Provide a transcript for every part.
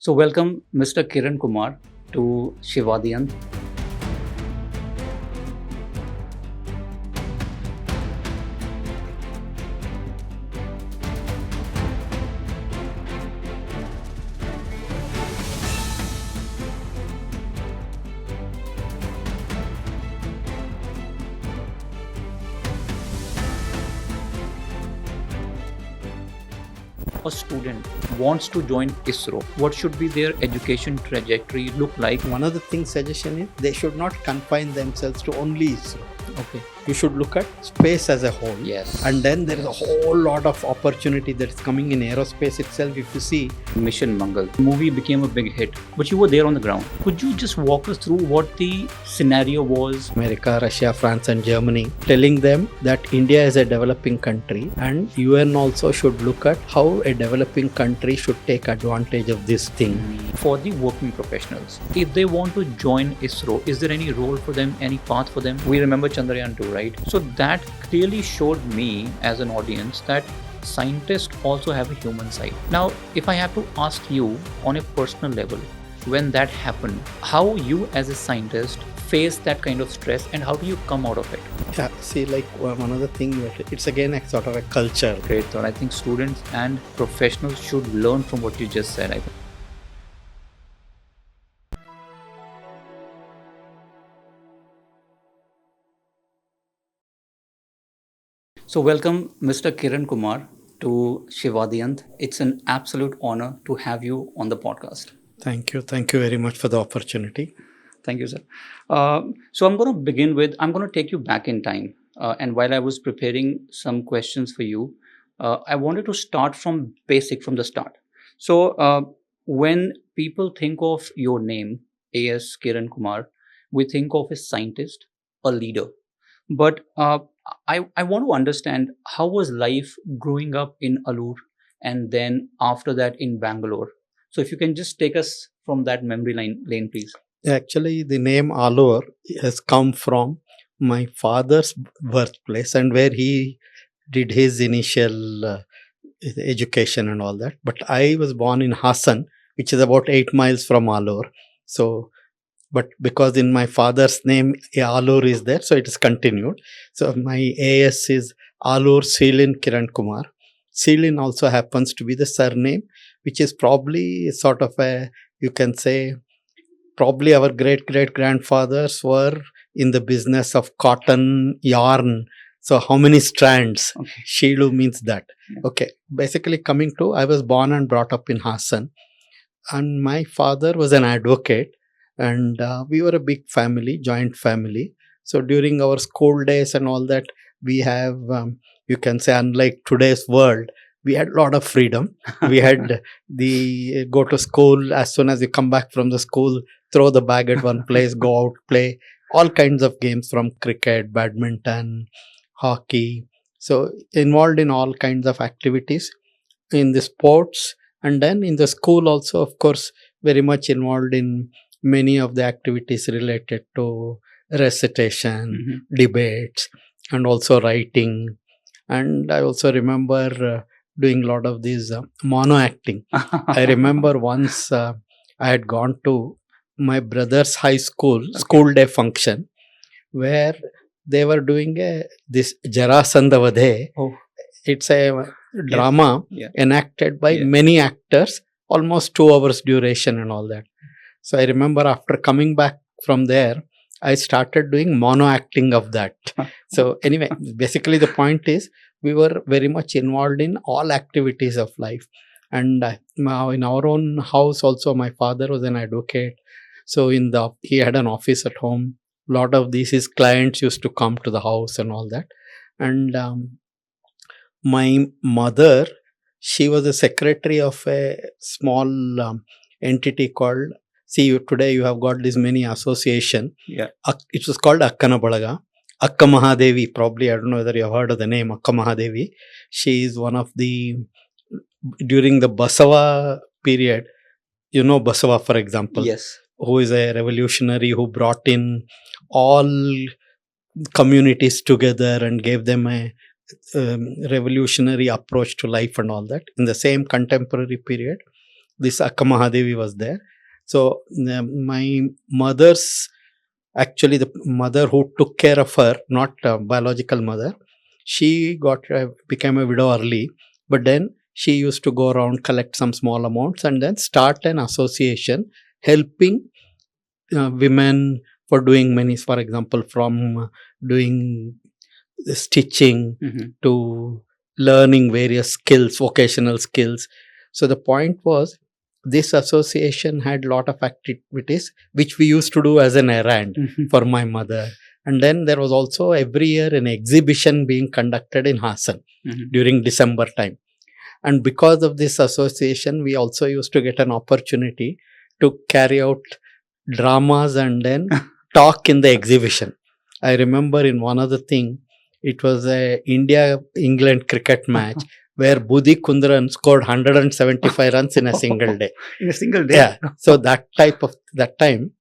So, welcome Mr. Kiran Kumar to Shivadian. A student wants to join ISRO, what should be their education trajectory look like? One of the things suggestion is they should not confine themselves to only ISRO. Okay. You should look at space as a whole. Yes. And then there is a whole lot of opportunity that is coming in aerospace itself. If you see Mission Mangal. The movie became a big hit, but you were there on the ground. Could you just walk us through what the scenario was? America, Russia, France and Germany, telling them that India is a developing country and UN also should look at how a developing country should take advantage of this thing. For the working professionals, if they want to join ISRO, is there any role for them, any path for them? We remember Chandrayaan 2, right? So that clearly showed me as an audience that scientists also have a human side. Now, if I have to ask you on a personal level, when that happened, how you as a scientist face that kind of stress and how do you come out of it? Yeah, see, like one of the things, it's again a sort of a culture. Great thought. I think students and professionals should learn from what you just said. I think. So, welcome Mr. Kiran Kumar to Shivadiyant. It's an absolute honor to have you on the podcast. Thank you. Thank you very much for the opportunity. Thank you, sir. So, I'm going to begin with, I'm going to take you back in time. And while I was preparing some questions for you, I wanted to start from basic, from the start. So, when people think of your name, S Kiran Kumar, we think of a scientist, a leader. But I want to understand how was life growing up in Alur and then after that in Bangalore. So if you can just take us from that memory lane, please. Actually, the name Alur has come from my father's birthplace and where he did his initial education and all that. But I was born in Hassan, which is about 8 miles from Alur. So, but because in my father's name Alur is there, so it is continued. So my AS is Alur Silin Kiran Kumar. Silin also happens to be the surname, which is probably sort of a, you can say, probably our great grandfathers were in the business of cotton yarn. So how many strands? Okay. Shilu means that. Yeah. Okay. Basically coming to, I was born and brought up in Hassan. And my father was an advocate. And we were a big family, joint family. So during our school days and all that, we have, you can say, unlike today's world, we had a lot of freedom. We had the go to school, as soon as you come back from the school, throw the bag at one place, go out, play all kinds of games from cricket, badminton, hockey. So involved in all kinds of activities in the sports. And then in the school also, of course, very much involved in many of the activities related to recitation, debates, and also writing. And I also remember doing a lot of these mono acting. I remember once I had gone to my brother's high school, school day function, where they were doing this Jarasandha Vadhe. Oh. It's a drama enacted by Yeah. many actors, almost 2 hours duration and all that. So I remember after coming back from there, I started doing mono acting of that. So anyway, basically the point is we were very much involved in all activities of life. And now in our own house also, my father was an advocate. So he had an office at home. A lot of his clients used to come to the house and all that. And my mother, she was a secretary of a small entity called, today you have got this many association. Yeah. It was called Akkana Balaga. Akka Mahadevi, probably, I don't know whether you have heard of the name Akka Mahadevi. She is one of the, during the Basava period, you know Basava, for example. Yes. Who is a revolutionary who brought in all communities together and gave them a revolutionary approach to life and all that. In the same contemporary period, this Akka Mahadevi was there. So my mother's, actually the mother who took care of her, not biological mother, she became a widow early, but then she used to go around, collect some small amounts, and then start an association helping women for doing many, for example, from doing stitching to learning various skills, vocational skills. So the point was, this association had lot of activities which we used to do as an errand for my mother. And then there was also every year an exhibition being conducted in Hassan during December time. And because of this association, we also used to get an opportunity to carry out dramas and then talk in the exhibition. I remember in one other thing, it was a India-England cricket match where Budi Kundran scored 175 runs in a single day. In a single day? Yeah. So that time,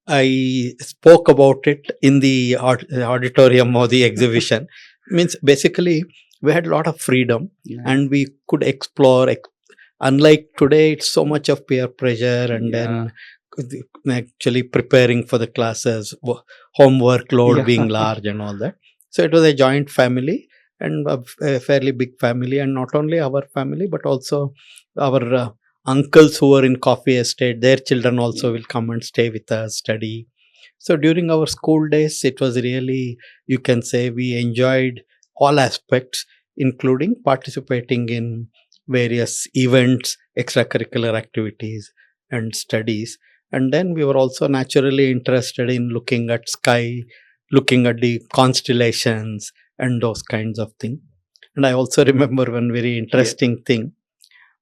I spoke about it in the auditorium or the exhibition. Means basically, we had a lot of freedom and we could explore. Unlike today, it's so much of peer pressure and then actually preparing for the classes, homework load being large and all that. So it was a joint family and a fairly big family, and not only our family but also our uncles who were in coffee estate, their children also will come and stay with us, study. So during our school days, it was really, you can say, we enjoyed all aspects, including participating in various events, extracurricular activities and studies. And then we were also naturally interested in looking at sky, looking at the constellations and those kinds of things. And I also remember one very interesting thing.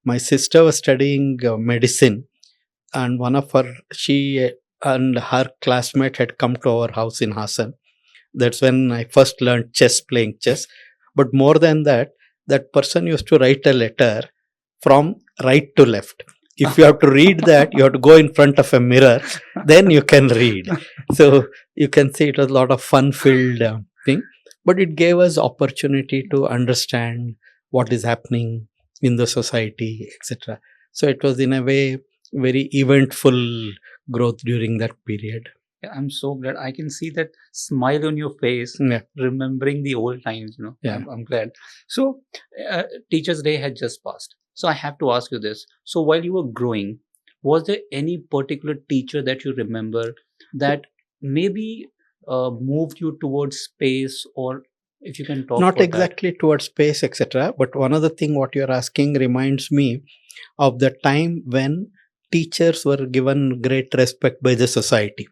My sister was studying medicine, and she and her classmate had come to our house in Hassan. That's when I first learned playing chess. But more than that, that person used to write a letter from right to left. If you have to read that, you have to go in front of a mirror, then you can read. So you can see it was a lot of fun-filled thing. But it gave us opportunity to understand what is happening in the society, etc. So it was in a way very eventful growth during that period. I'm so glad. I can see that smile on your face, remembering the old times. I'm glad. So, Teachers' Day had just passed. So I have to ask you this. So while you were growing, was there any particular teacher that you remember that maybe moved you towards space, or if you can talk not about exactly towards space, etc. But one other thing what you're asking reminds me of the time when teachers were given great respect by the society.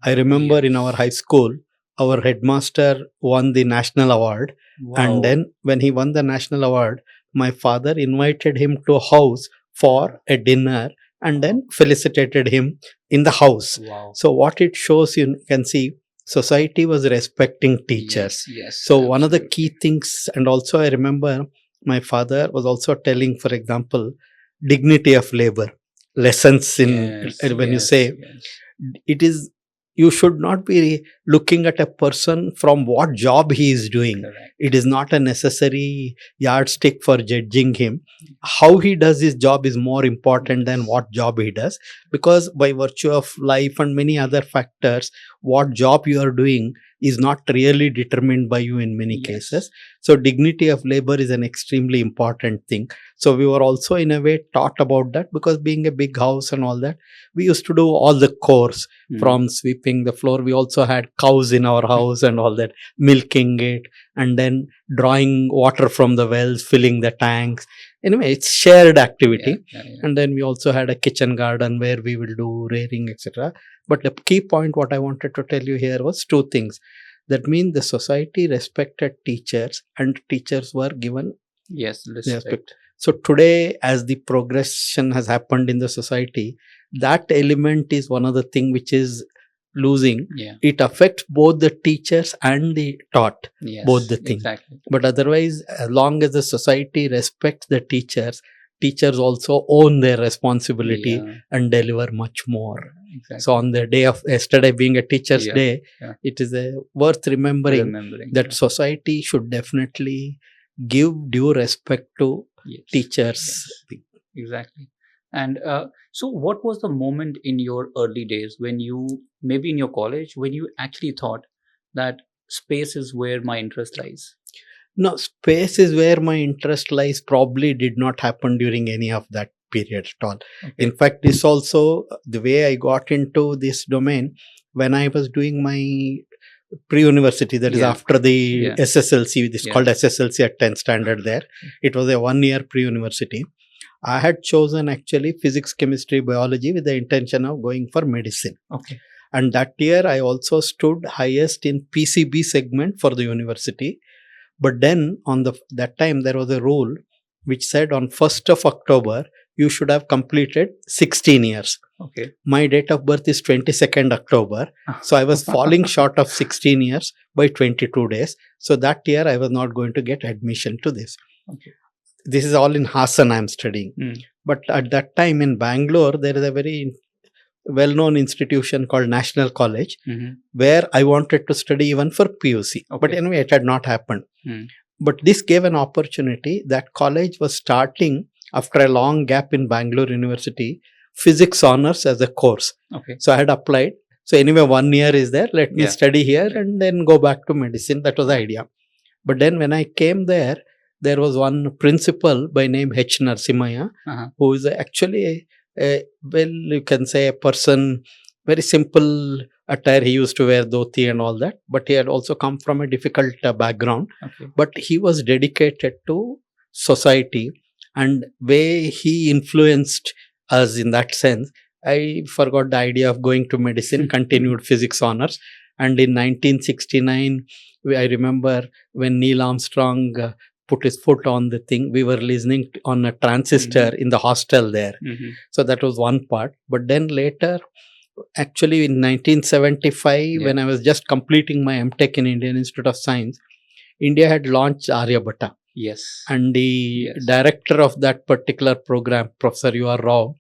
I remember in our high school, our headmaster won the national award. And then when he won the national award, my father invited him to a house for a dinner and then felicitated him in the house. So what it shows, you can see, society was respecting teachers. So one of the key things, and also I remember my father was also telling, for example, dignity of labor, lessons in when you say it is, you should not be looking at a person from what job he is doing. It is not a necessary yardstick for judging him. How he does his job is more important than what job he does, because by virtue of life and many other factors, what job you are doing is not really determined by you in many cases. So dignity of labor is an extremely important thing. So we were also in a way taught about that, because being a big house and all that, we used to do all the chores from sweeping the floor. We also had cows in our house and all that, milking it, and then drawing water from the wells, filling the tanks. Anyway, it's shared activity. And then we also had a kitchen garden where we will do rearing, etc. But the key point what I wanted to tell you here was two things. That means the society respected teachers and teachers were given respect. So today, as the progression has happened in the society, that element is one of the things which is losing. It affects both the teachers and the taught, both the things. But otherwise, as long as the society respects the teachers, teachers also own their responsibility and deliver much more. So on the day of yesterday being a teacher's day, it is worth remembering that society should definitely give due respect to teachers. Exactly. And so, what was the moment in your early days when you, maybe in your college, when you actually thought that space is where my interest lies? No, space is where my interest lies. Probably did not happen during any of that period at all. In Okay. fact, this also the way I got into this domain when I was doing my pre-university, that is Yeah. after the Yeah. SSLC. This is Yeah. called SSLC at 10th standard there. It was a 1 year pre-university. I had chosen actually physics, chemistry, biology with the intention of going for medicine. Okay. And that year I also stood highest in PCB segment for the university. But then on that time there was a rule which said on 1st of October you should have completed 16 years. Okay. My date of birth is 22nd October. So I was falling short of 16 years by 22 days. So that year I was not going to get admission to this. Okay. This is all in Hassan I am studying. Mm. But at that time in Bangalore, there is a very well-known institution called National College, Mm-hmm. where I wanted to study even for PUC. But Okay. anyway, it had not happened. Mm. But this gave an opportunity. That college was starting after a long gap in Bangalore University, physics honors as a course. Okay. So I had applied. So anyway, 1 year is there. Let me Yeah. study here and then go back to medicine. That was the idea. But then when I came there was one principal by name H. Narsimaya, Uh-huh. who is actually well, you can say a person, very simple attire. He used to wear dhoti and all that, but he had also come from a difficult background. Okay. But he was dedicated to society, and way he influenced us in that sense. I forgot the idea of going to medicine, continued physics honors, and in 1969, I remember when Neil Armstrong put his foot on the thing, we were listening on a transistor in the hostel there. Mm-hmm. So that was one part. But then later, actually in 1975, when I was just completing my MTech in Indian Institute of Science, India had launched Aryabhatta. Yes. And the director of that particular program, Professor U.R. Rao,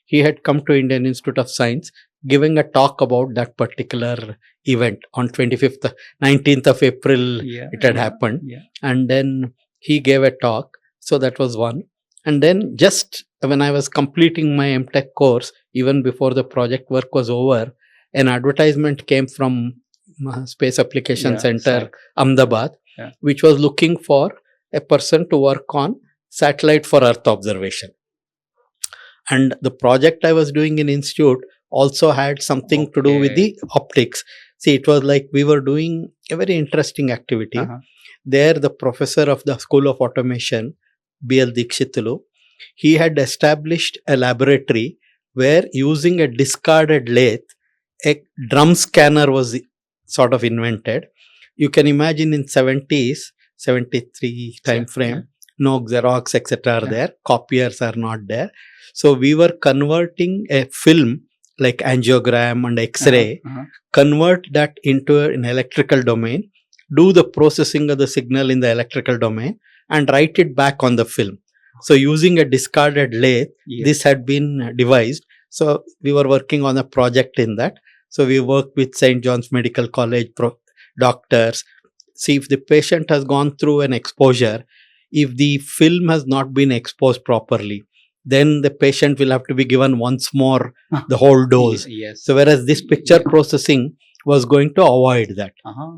he had come to Indian Institute of Science giving a talk about that particular event on 19th of April. It had happened. Yeah. And then he gave a talk. So that was one. And then just when I was completing my MTech course, even before the project work was over, an advertisement came from Space Application Center, Ahmedabad, which was looking for a person to work on satellite for Earth observation. And the project I was doing in institute also had something to do with the optics. See, it was like we were doing a very interesting activity. There, the professor of the School of Automation, B.L. Dikshitulu, he had established a laboratory where, using a discarded lathe, a drum scanner was sort of invented. You can imagine in 70s, 73 time frame, no Xerox, etc. are there. Copiers are not there. So we were converting a film like angiogram and X-ray, convert that into an electrical domain, do the processing of the signal in the electrical domain, and write it back on the film. So using a discarded lathe, this had been devised. So we were working on a project in that. So we worked with St. John's Medical College doctors. See, if the patient has gone through an exposure, if the film has not been exposed properly, then the patient will have to be given once more the whole dose. So whereas this picture processing was going to avoid that.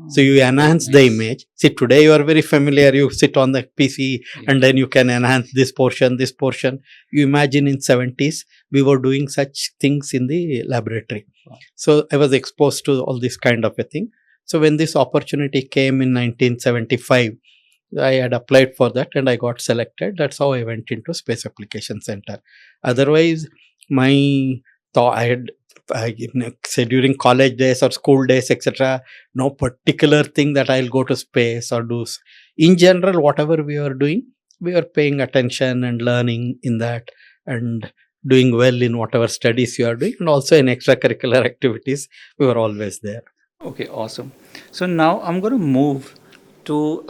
So you enhance the image. See, today you are very familiar. You sit on the PC and then you can enhance this portion, this portion. You imagine in 70s, we were doing such things in the laboratory. So I was exposed to all this kind of a thing. So when this opportunity came in 1975, I had applied for that and I got selected. That's how I went into Space Application Center. Otherwise, my thought, I say during college days or school days, etc., no particular thing that I'll go to space or do. In general, whatever we were doing, we were paying attention and learning in that and doing well in whatever studies you are doing, and also in extracurricular activities, we were always there. Okay, awesome. So now I'm going to move to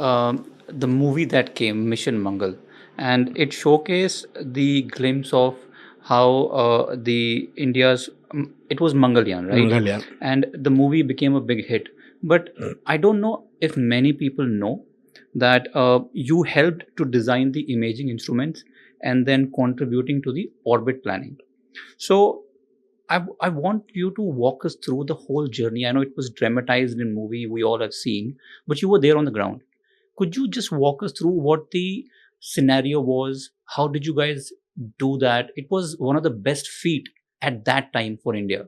the movie that came, Mission Mangal, and it showcased the glimpse of how the India's it was Mangalyaan, right? Mangalyaan. And the movie became a big hit. But I don't know if many people know that you helped to design the imaging instruments and then contributing to the orbit planning. So I want you to walk us through the whole journey. I know it was dramatized in movie we all have seen, but you were there on the ground. Could you just walk us through what the scenario was? How did you guys do that? It was one of the best feat at that time for India.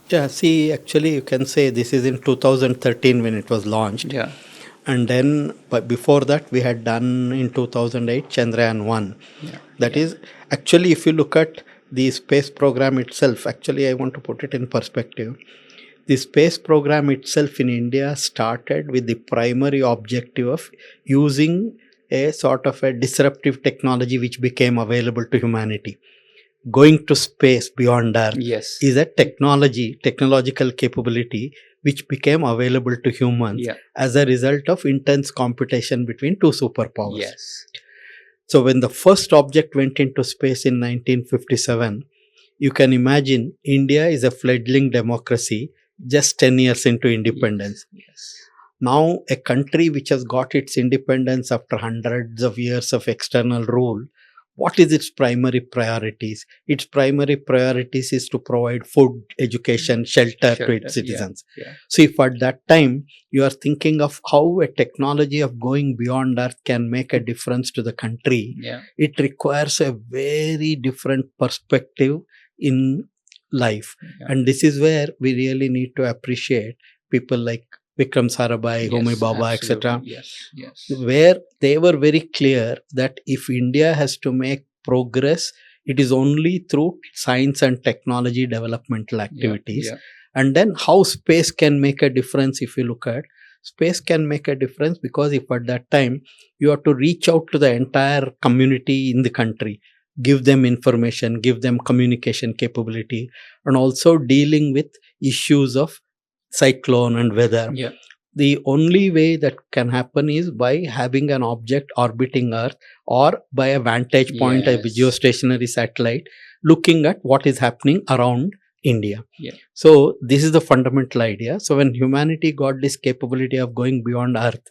Yeah, see, actually, you can say this is in 2013 when it was launched. Yeah. And then, but before that, we had done in 2008 Chandrayaan 1. Yeah. That is, actually, if you look at the space program itself, actually, I want to put it in perspective. The space program itself in India started with the primary objective of using a sort of a disruptive technology which became available to humanity. Going to space beyond Earth Yes. is a technological capability which became available to humans as a result of intense competition between two superpowers. Yes. So when the first object went into space in 1957, you can imagine India is a fledgling democracy just 10 years into independence. Yes. Now a country which has got its independence after hundreds of years of external rule, what is its primary priorities? Its primary priorities is to provide food, education, shelter to its citizens. So if at that time you are thinking of how a technology of going beyond Earth can make a difference to the country, it requires a very different perspective in life. And this is where we really need to appreciate people like Vikram Sarabhai, Homi Bhabha, etc. Where they were very clear that if India has to make progress, it is only through science and technology developmental activities. And then how space can make a difference. If you look at space can make a difference, because if at that time you have to reach out to the entire community in the country, give them information, give them communication capability, and also dealing with issues of cyclone and weather. The only way that can happen is by having an object orbiting Earth, or by a vantage point, a geostationary satellite looking at what is happening around India. So this is the fundamental idea. So when humanity got this capability of going beyond Earth,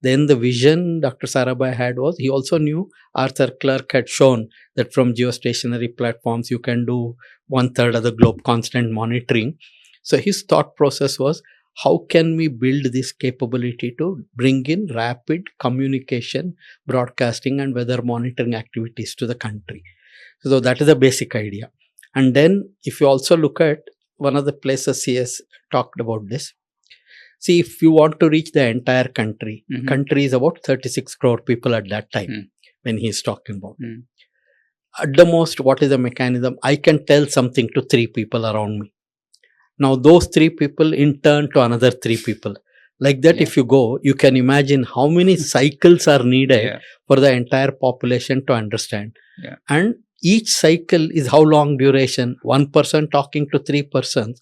then the vision Dr. Sarabhai had was, he also knew Arthur Clarke had shown that from geostationary platforms you can do 1/3 of the globe constant monitoring. So his thought process was, how can we build this capability to bring in rapid communication, broadcasting and weather monitoring activities to the country? So that is a basic idea. And then if you also look at one of the places he has talked about this, see, if you want to reach the entire country, country is about 36 crore people at that time when he is talking about. At the most, what is the mechanism? I can tell something to 3 people around me. Now those 3 people in turn to another 3 people. Like that, if you go, you can imagine how many cycles are needed for the entire population to understand. And each cycle is how long duration? 1 person talking to 3 persons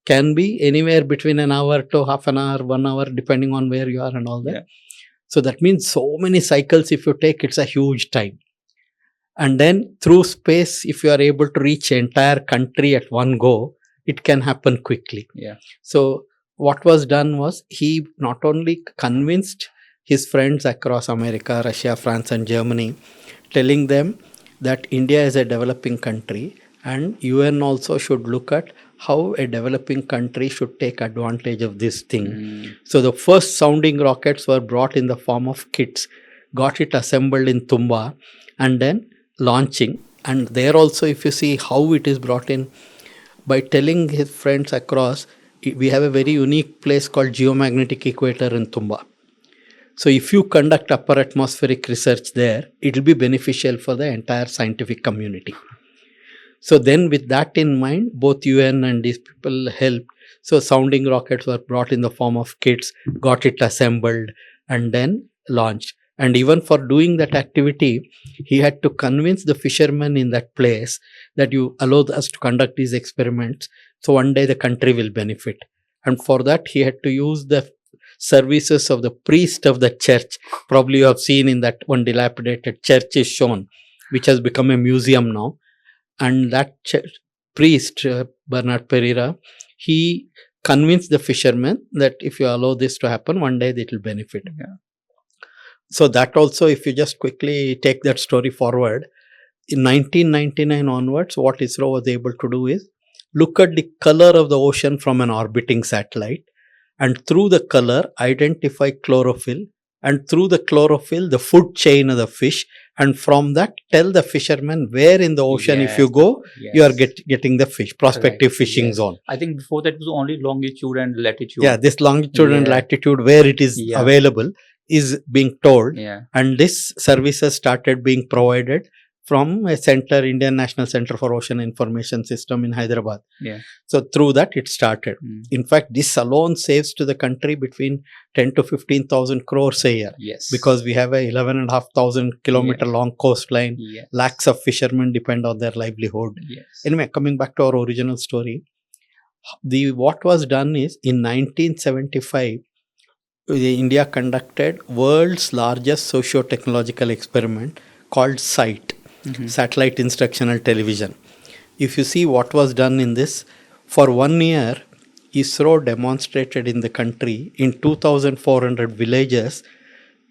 can be anywhere between an hour to half an hour, 1 hour, depending on where you are and all that. So that means so many cycles if you take, it's a huge time. And then through space, if you are able to reach entire country at one go, it can happen quickly. So what was done was, he not only convinced his friends across America, Russia, France and Germany, telling them that India is a developing country and UN also should look at how a developing country should take advantage of this thing. So the first sounding rockets were brought in the form of kits, got it assembled in Tumba and then launching. And there also, if you see how it is brought in, by telling his friends across, we have a very unique place called geomagnetic equator in Tumba. So if you conduct upper atmospheric research there, it will be beneficial for the entire scientific community. So then with that in mind, both UN and these people helped. So sounding rockets were brought in the form of kits, got it assembled and then launched. And even for doing that activity, he had to convince the fishermen in that place that you allow us to conduct these experiments. So one day the country will benefit. And for that, he had to use the services of the priest of the church. Probably you have seen in that one dilapidated church is shown, which has become a museum now. And that priest, Bernard Pereira, he convinced the fishermen that if you allow this to happen, one day it will benefit. So that also, if you just quickly take that story forward, in 1999 onwards, what ISRO was able to do is look at the color of the ocean from an orbiting satellite, and through the color identify chlorophyll, and through the chlorophyll the food chain of the fish, and from that tell the fishermen where in the ocean if you go you are getting the fish, prospective fishing zone. I think before that was only longitude and latitude. Yeah, this longitude and latitude where it is available is being told, and this services started being provided from a center, Indian National Center for Ocean Information System in Hyderabad. So through that it started. In fact, this alone saves to the country between 10 to 15,000 crores a year. Because we have a 11,500 kilometer long coastline. Lakhs of fishermen depend on their livelihood. Anyway, coming back to our original story, what was done is in 1975, India conducted world's largest socio-technological experiment called SITE. Satellite Instructional Television. If you see what was done in this, for 1 year, ISRO demonstrated in the country in 2,400 villages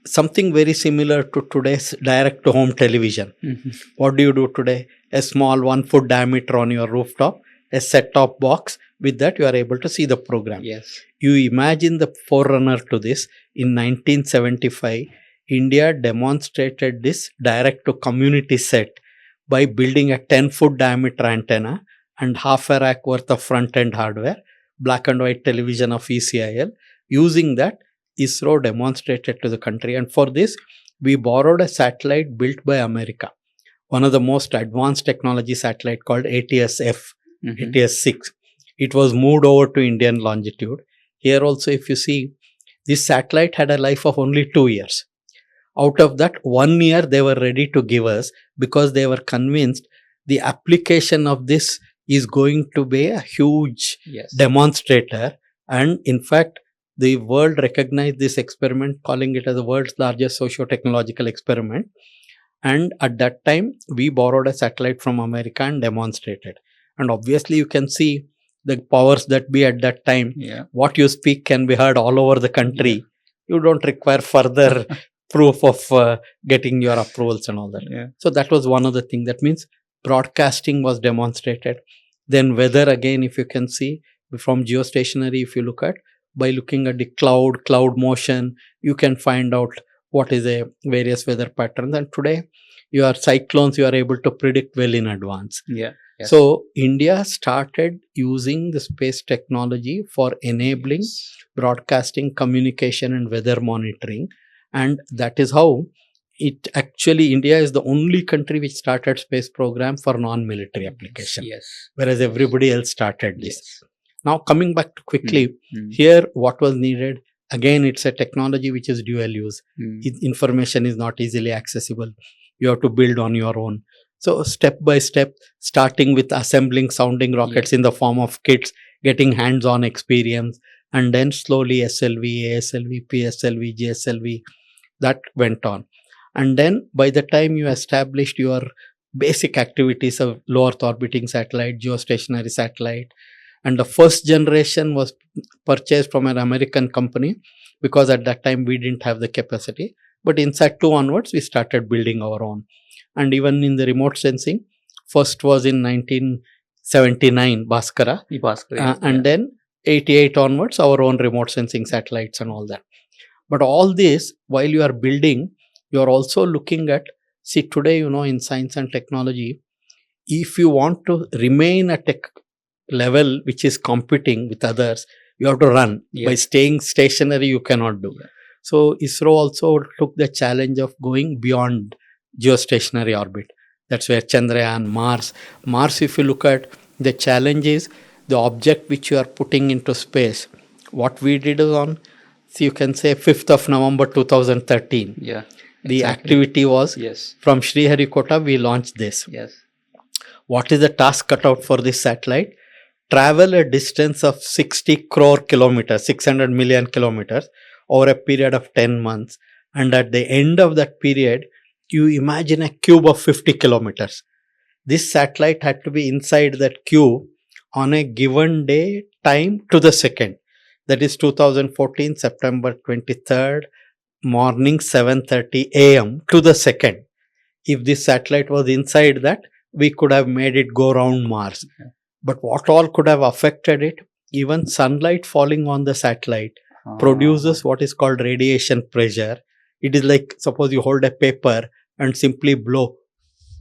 something very similar to today's direct-to-home television. What do you do today? A small 1 foot diameter on your rooftop, a set-top box. With that, you are able to see the program. You imagine the forerunner to this. In 1975, India demonstrated this direct-to-community set by building a 10-foot diameter antenna and half a rack worth of front-end hardware, black and white television of ECIL. Using that, ISRO demonstrated to the country. And for this, we borrowed a satellite built by America, one of the most advanced technology satellite called ATS-F, ATS-6. It was moved over to Indian longitude. Here also, if you see, this satellite had a life of only 2 years. Out of that 1 year, they were ready to give us because they were convinced the application of this is going to be a huge demonstrator. And in fact, the world recognized this experiment, calling it as the world's largest socio-technological experiment. And at that time, we borrowed a satellite from America and demonstrated. And obviously, you can see the powers that be at that time. What you speak can be heard all over the country. You don't require further proof of getting your approvals and all that. So that was one of the things. That means broadcasting was demonstrated. Then weather, again, if you can see from geostationary, if you look at, by looking at the cloud motion, you can find out what is a various weather patterns. And today, your cyclones, you are able to predict well in advance. So India started using the space technology for enabling broadcasting, communication and weather monitoring. And that is how it actually, India is the only country which started space program for non-military application. Whereas everybody else started this. Now coming back to quickly, here what was needed, again it's a technology which is dual use. Information is not easily accessible. You have to build on your own. So step by step, starting with assembling sounding rockets in the form of kits, getting hands-on experience, and then slowly SLV, ASLV, PSLV, GSLV, that went on. And then by the time you established your basic activities of low Earth orbiting satellite, geostationary satellite, and the first generation was purchased from an American company because at that time we didn't have the capacity. But in Sat2 onwards, we started building our own. And even in the remote sensing, first was in 1979, Bhaskara. And then 88 onwards, our own remote sensing satellites and all that. But all this, while you are building, you are also looking at, see today, in science and technology, if you want to remain at a level which is competing with others, you have to run. By staying stationary, you cannot do. So ISRO also took the challenge of going beyond geostationary orbit. That's where Chandrayaan, Mars, if you look at, the challenge is the object which you are putting into space. What we did is on, so you can say 5th of November 2013. The activity was from Sriharikota, we launched this. What is the task cut out for this satellite? Travel a distance of 60 crore kilometers, 600 million kilometers over a period of 10 months. And at the end of that period, you imagine a cube of 50 kilometers. This satellite had to be inside that cube on a given day, time to the second. That is 2014, September 23rd, morning 7:30 a.m. to the second. If this satellite was inside that, we could have made it go around Mars. Okay. But what all could have affected it? Even sunlight falling on the satellite produces what is called radiation pressure. It is like, suppose you hold a paper and simply blow.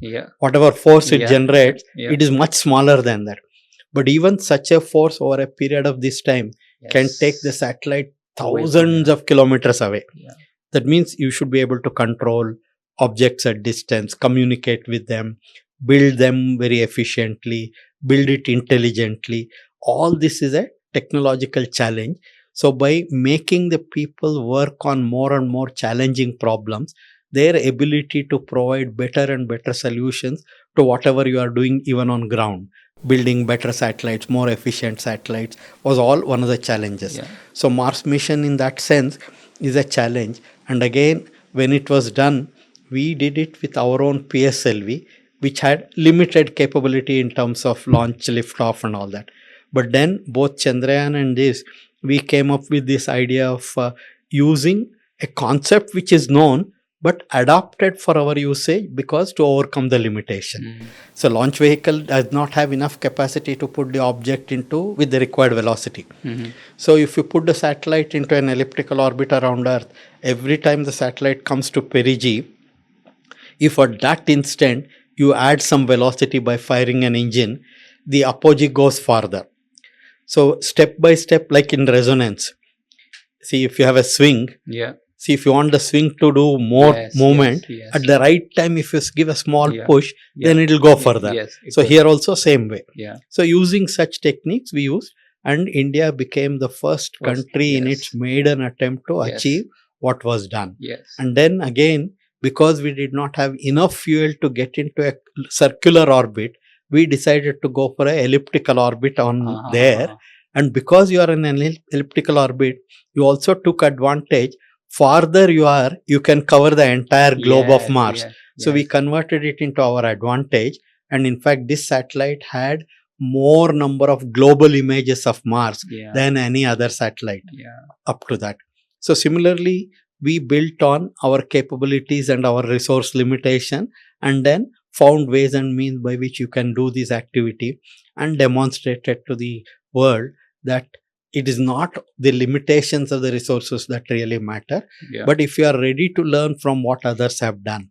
Yeah. Whatever force it Yeah. generates, Yeah. it is much smaller than that. But even such a force over a period of this time can take the satellite thousands of kilometers away. Yeah. That means you should be able to control objects at distance, communicate with them, build them very efficiently, build it intelligently. All this is a technological challenge. So by making the people work on more and more challenging problems, their ability to provide better and better solutions to whatever you are doing even on ground, building better satellites, more efficient satellites, was all one of the challenges. Yeah. So Mars mission in that sense is a challenge. And again, when it was done, we did it with our own PSLV, which had limited capability in terms of launch, liftoff, and all that. But then both Chandrayaan and this, we came up with this idea of using a concept which is known but adapted for our usage because to overcome the limitation. So launch vehicle does not have enough capacity to put the object into with the required velocity. So if you put the satellite into an elliptical orbit around Earth, every time the satellite comes to perigee, if at that instant you add some velocity by firing an engine, the apogee goes farther. So step by step, like in resonance, see if you have a swing, see if you want the swing to do more movement, at the right time if you give a small push, then it will go further. So here also same way. So using such techniques we used, and India became the first country in its maiden attempt to achieve what was done. And then again, because we did not have enough fuel to get into a circular orbit, we decided to go for an elliptical orbit on there. And because you are in an elliptical orbit, you also took advantage. Farther you are, you can cover the entire globe of Mars. So we converted it into our advantage. And in fact, this satellite had more number of global images of Mars than any other satellite up to that. So similarly, we built on our capabilities and our resource limitation, and then found ways and means by which you can do this activity, and demonstrated to the world that it is not the limitations of the resources that really matter, but if you are ready to learn from what others have done,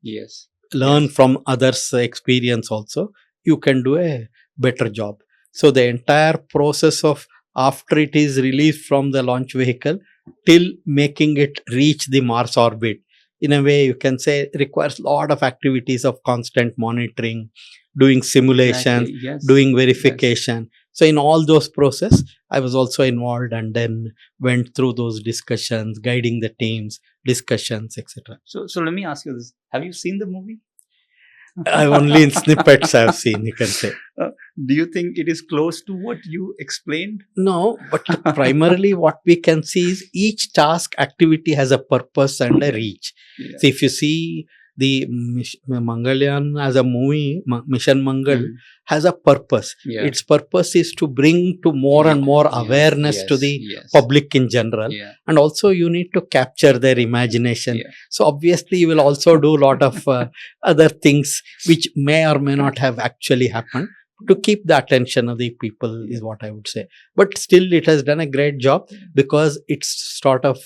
learn from others' experience also, you can do a better job. So the entire process of after it is released from the launch vehicle till making it reach the Mars orbit, in a way you can say requires a lot of activities of constant monitoring, doing simulations, doing verification. So in all those process, I was also involved, and then went through those discussions, guiding the teams, discussions, etc. So let me ask you this: have you seen the movie? I've only in snippets I've seen, you can say. Do you think it is close to what you explained? No, but primarily what we can see is each task activity has a purpose and a reach. So if you see the Mangalyaan as a movie, Mission Mangal has a purpose. Its purpose is to bring to more and more awareness to the public in general. And also you need to capture their imagination. So obviously you will also do a lot of other things which may or may not have actually happened, to keep the attention of the people is what I would say. But still it has done a great job, because it's sort of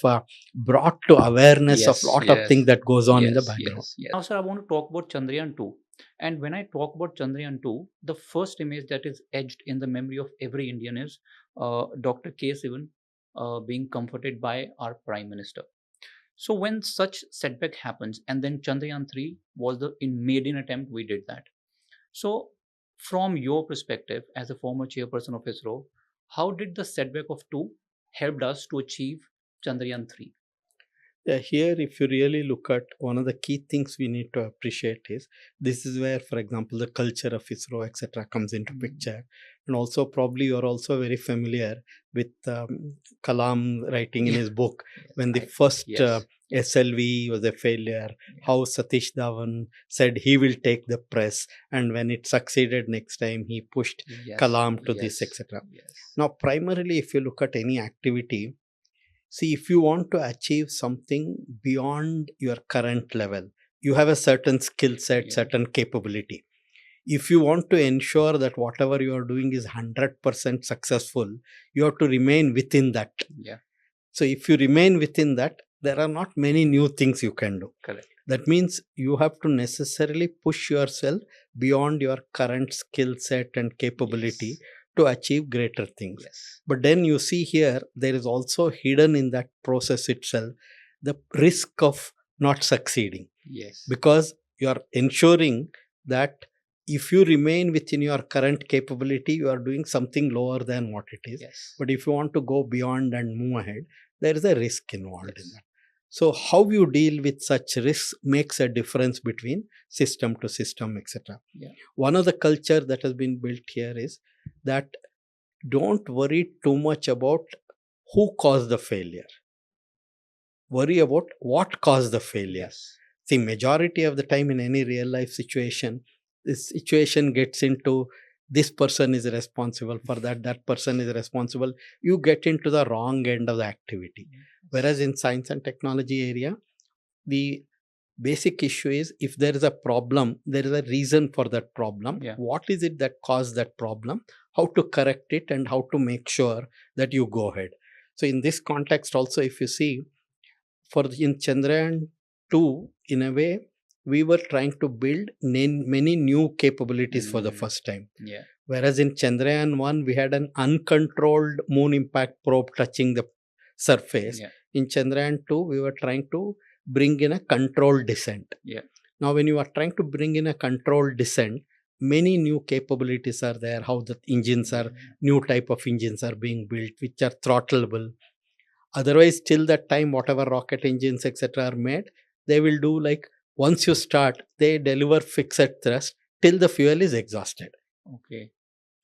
brought to awareness of a lot of things that goes on in the background. Now sir, I want to talk about Chandrayaan 2. And when I talk about Chandrayaan 2, the first image that is etched in the memory of every Indian is Dr. K. Sivan being comforted by our Prime Minister. So when such setback happens, and then Chandrayaan 3 was the maiden attempt we did that. So from your perspective as a former chairperson of ISRO, how did the setback of 2 helped us to achieve Chandrayaan 3? Here, if you really look at, one of the key things we need to appreciate is, this is where, for example, the culture of ISRO, etc., comes into picture. And also, probably you're also very familiar with Kalam writing in his book, when the first SLV was a failure, how Satish Dhawan said he will take the press, and when it succeeded next time, he pushed Kalam to this, etc. Now, primarily, if you look at any activity, see, if you want to achieve something beyond your current level, you have a certain skill set, Yeah. certain capability. If you want to ensure that whatever you are doing is 100% successful, you have to remain within that. Yeah. So if you remain within that, there are not many new things you can do. Correct. That means you have to necessarily push yourself beyond your current skill set and capability Yes. to achieve greater things. Yes. But then you see here, there is also hidden in that process itself the risk of not succeeding, Yes. because you are ensuring that if you remain within your current capability, you are doing something lower than what it is. Yes. But if you want to go beyond and move ahead, there is a risk involved Yes. in that. So how you deal with such risks makes a difference between system to system, etc. Yeah. One of the culture that has been built here is that don't worry too much about who caused the failure. Worry about what caused the failure. Yes. See, majority of the time in any real life situation, this situation gets into this person is responsible for that, that person is responsible. You get into the wrong end of the activity. Whereas in science and technology area, the basic issue is if there is a problem, there is a reason for that problem. Yeah. What is it that caused that problem? How to correct it and how to make sure that you go ahead. So in this context also, if you see, in Chandrayaan 2, in a way, we were trying to build many new capabilities for the first time. Yeah. Whereas in Chandrayaan 1, we had an uncontrolled moon impact probe touching the surface. Yeah. In Chandrayaan 2, we were trying to bring in a controlled descent. Yeah. Now, when you are trying to bring in a controlled descent, many new capabilities are there. How the engines are, new type of engines are being built, which are throttleable. Otherwise, till that time, whatever rocket engines, etc., are made, they will do like once you start, they deliver fixed thrust till the fuel is exhausted. Okay.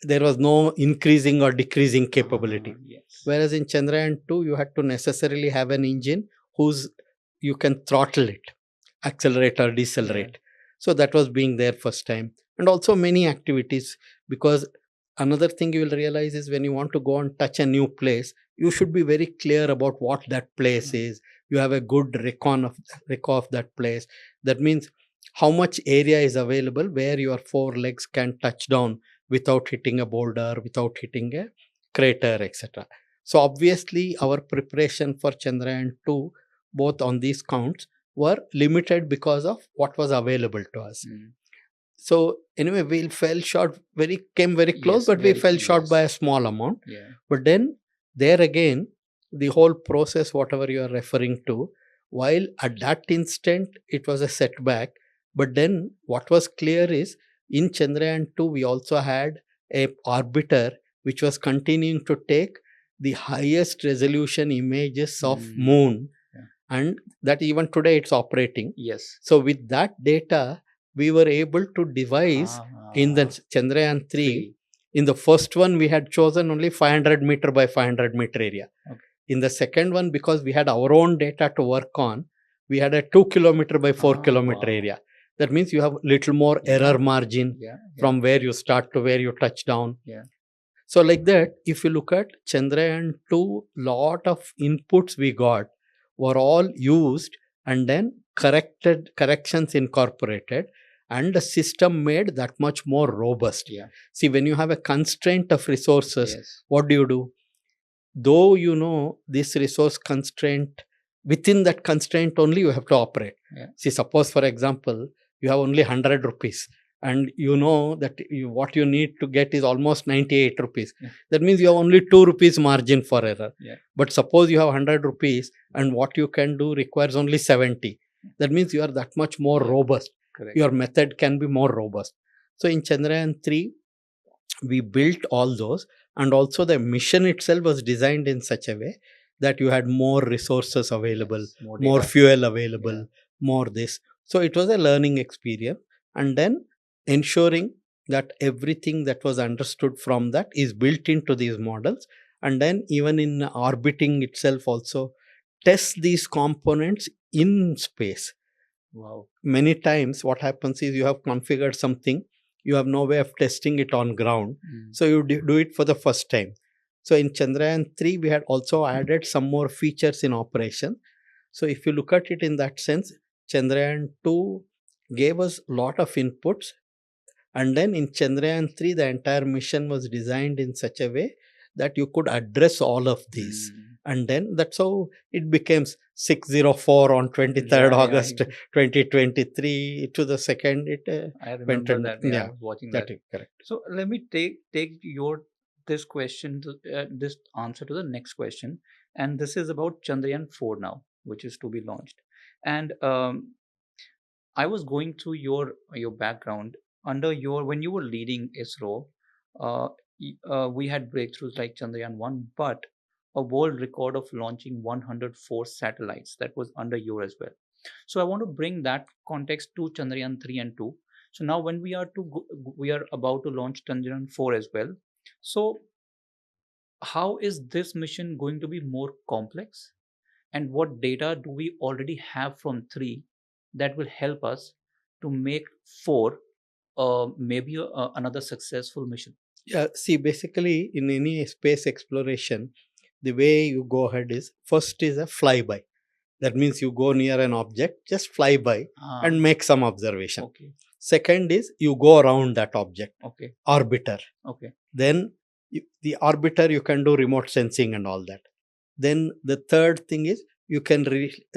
There was no increasing or decreasing capability. Yes. Whereas in Chandrayaan 2, you had to necessarily have an engine whose you can throttle it, accelerate or decelerate. So that was being there first time. And also many activities, because another thing you will realize is when you want to go and touch a new place, you should be very clear about what that place is. You have a good recon of that place. That means how much area is available where your four legs can touch down without hitting a boulder, without hitting a crater, etc. So obviously our preparation for Chandrayaan 2, both on these counts, were limited because of what was available to us. So anyway, we fell short, came very close, Yes, but we very fell close. short by a small amount. Yeah. But then there again, the whole process, whatever you are referring to, while at that instant it was a setback, but then what was clear is in Chandrayaan 2, we also had a orbiter which was continuing to take the highest resolution images of moon, and that even today it's operating. Yes. So with that data, we were able to devise in the Chandrayaan 3. In the first one, we had chosen only 500 meter by 500 meter area. Okay. In the second one, because we had our own data to work on, we had a 2 kilometer by 4 kilometer area. That means you have little more error margin from where you start to where you touch down. Yeah. So like that, if you look at Chandrayaan 2, lot of inputs we got were all used and then corrections incorporated, and the system made that much more robust. Yeah. See, when you have a constraint of resources, Yes. what do? Though you know this resource constraint, within that constraint only you have to operate. Yeah. See, suppose for example, you have only 100 rupees and you know that what you need to get is almost 98 rupees. Yeah. That means you have only 2 rupees margin for error. Yeah. But suppose you have 100 rupees and what you can do requires only 70. That means you are that much more robust. Correct. Your method can be more robust. So in Chandrayaan 3, we built all those, and also the mission itself was designed in such a way that you had more resources available, Yes, more data. fuel available, more this. So it was a learning experience, and then ensuring that everything that was understood from that is built into these models, and then even in orbiting itself also test these components in space. Wow. Many times what happens is you have configured something, you have no way of testing it on ground, so you do it for the first time. So in Chandrayaan 3, we had also added some more features in operation. So if you look at it in that sense, Chandrayaan 2 gave us a lot of inputs. And then in Chandrayaan 3, the entire mission was designed in such a way that you could address all of these. And then that's how it became 604 on 23rd August 2023 to the second. I went remember and- that. yeah, I was watching that that. is correct. So let me take your this question, this answer to the next question, and this is about Chandrayaan 4 now, which is to be launched. And I was going through your background under your when you were leading ISRO. We had breakthroughs like Chandrayaan 1, but a world record of launching 104 satellites that was under your as well. So I want to bring that context to Chandrayaan 3 and 2. So now when we are about to launch Chandrayaan 4 as well. So how is this mission going to be more complex? And what data do we already have from 3 that will help us to make 4 maybe another successful mission? Yeah, see, basically in any space exploration, the way you go ahead is first is a flyby. That means you go near an object, just fly by and make some observation. Okay. Second is you go around that object, Okay. orbiter. Okay. Then the orbiter, you can do remote sensing and all that. Then the third thing is you can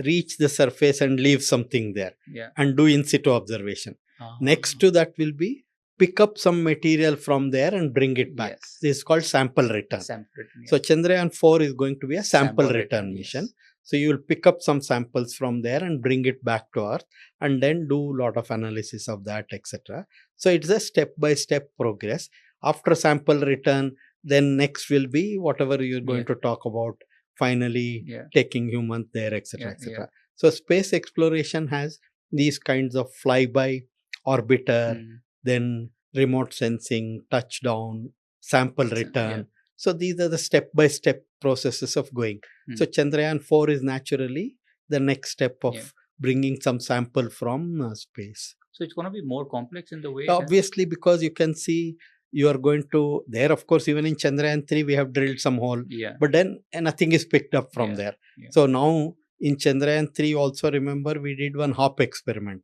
reach the surface and leave something there, Yeah. and do in situ observation. Next to that will be pick up some material from there and bring it back. Yes. This is called sample return. Sample return, yes. So Chandrayaan 4 is going to be a sample return mission. Yes. So you will pick up some samples from there and bring it back to Earth, and then do a lot of analysis of that, etc. So it's a step-by-step progress. After sample return, then next will be whatever you're going to talk about, finally taking humans there, etc. etc. So space exploration has these kinds of flyby, orbiter, then remote sensing, touchdown, sample return. So these are the step-by-step processes of going. So Chandrayaan 4 is naturally the next step of bringing some sample from space. So it's going to be more complex in the way. Obviously, because you can see you are going to there. Of course, even in Chandrayaan 3, we have drilled some hole, but then nothing is picked up from there. So now in Chandrayaan 3, also remember we did one hop experiment.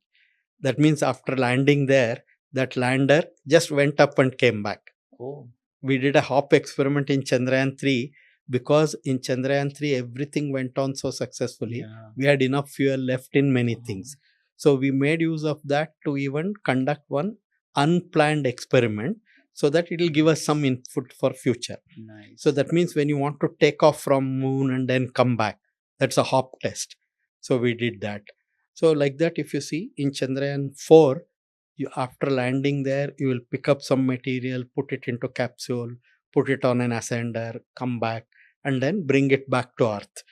That means after landing there, that lander just went up and came back. Oh. We did a hop experiment in Chandrayaan 3 because in Chandrayaan 3 everything went on so successfully. We had enough fuel left in many things. So we made use of that to even conduct one unplanned experiment so that it will give us some input for future. Nice. So that means when you want to take off from moon and then come back, that's a hop test. So we did that. So like that, if you see in Chandrayaan 4, after landing there, you will pick up some material, put it into capsule, put it on an ascender, come back, and then bring it back to Earth.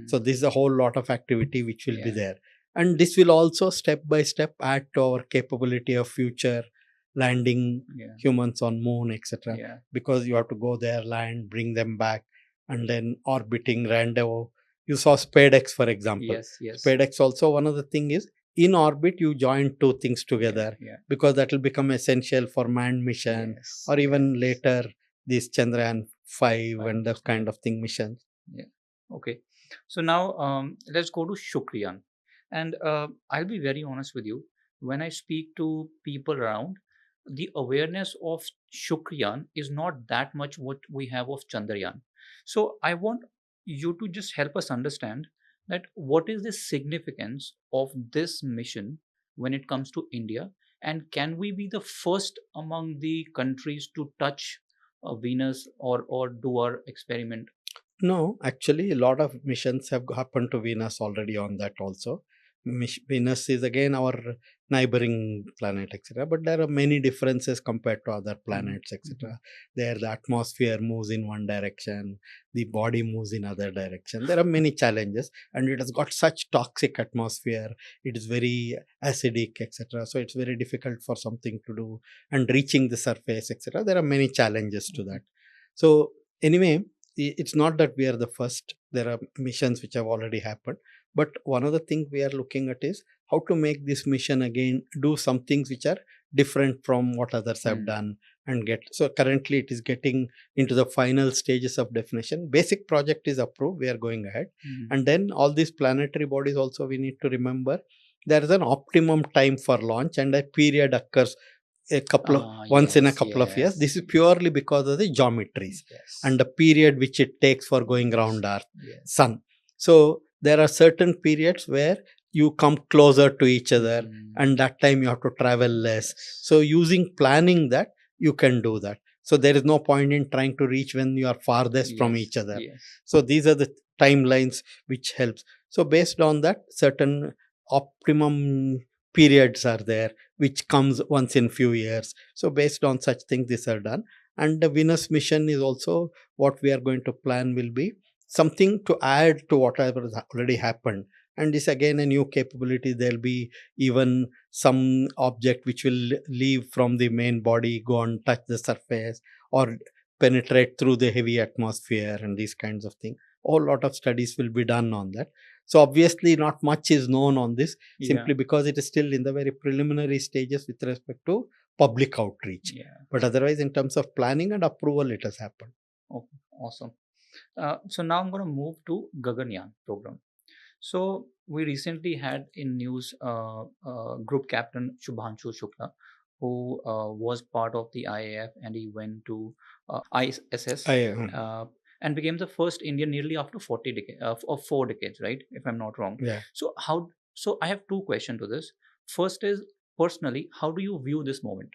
So this is a whole lot of activity which will be there. And this will also step by step add to our capability of future landing humans on moon, etc. Because you have to go there, land, bring them back, and then orbiting rendezvous. You saw SpaceX, for example. Yes. SpaceX also, one of the thing is, in orbit, you join two things together because that will become essential for manned mission or even later this Chandrayaan 5 and that kind of thing missions. Okay. So now let's go to Shukrayaan. And I'll be very honest with you. When I speak to people around, the awareness of Shukrayaan is not that much what we have of Chandrayaan. So I want you to just help us understand that what is the significance of this mission when it comes to India, and can we be the first among the countries to touch Venus or do our experiment? No, actually, a lot of missions have happened to Venus already on that also. Venus is again our neighboring planet, etc. But there are many differences compared to other planets, etc. There, the atmosphere moves in one direction, the body moves in other direction. There are many challenges, and it has got such toxic atmosphere. It is very acidic, etc. So it's very difficult for something to do, and reaching the surface, etc. There are many challenges to that. So anyway, it's not that we are the first. There are missions which have already happened. But one of the things we are looking at is how to make this mission again do some things which are different from what others have done and get. So currently it is getting into the final stages of definition. Basic project is approved. We are going ahead. And then all these planetary bodies also we need to remember there is an optimum time for launch, and a period occurs a couple of once in a Yes, couple of years. This yes, is purely because of the geometries yes, and the period which it takes for going around our yes. sun. So there are certain periods where you come closer to each other, Mm. and that time you have to travel less. Yes. So using planning that, you can do that. So there is no point in trying to reach when you are farthest from Yes, each other. yes. So these are the timelines which helps. So based on that, certain optimum periods are there which comes once in few years. So based on such things, these are done. And the Venus mission is also what we are going to plan will be something to add to whatever has already happened. And this again a new capability. There'll be even some object which will leave from the main body, go and touch the surface, or penetrate through the heavy atmosphere, and these kinds of things. A whole lot of studies will be done on that. So obviously not much is known on this, simply because it is still in the very preliminary stages with respect to public outreach. Yeah. But otherwise, in terms of planning and approval, it has happened. Okay, awesome. So now I'm going to move to Gaganyaan program. So we recently had in news Group Captain Shubhanshu Shukla, who was part of the IAF, and he went to ISS and became the first Indian nearly after 40 decades of 4 decades, right? If I'm not wrong. Yeah. So how? So I have two questions to this. First is, personally, how do you view this moment?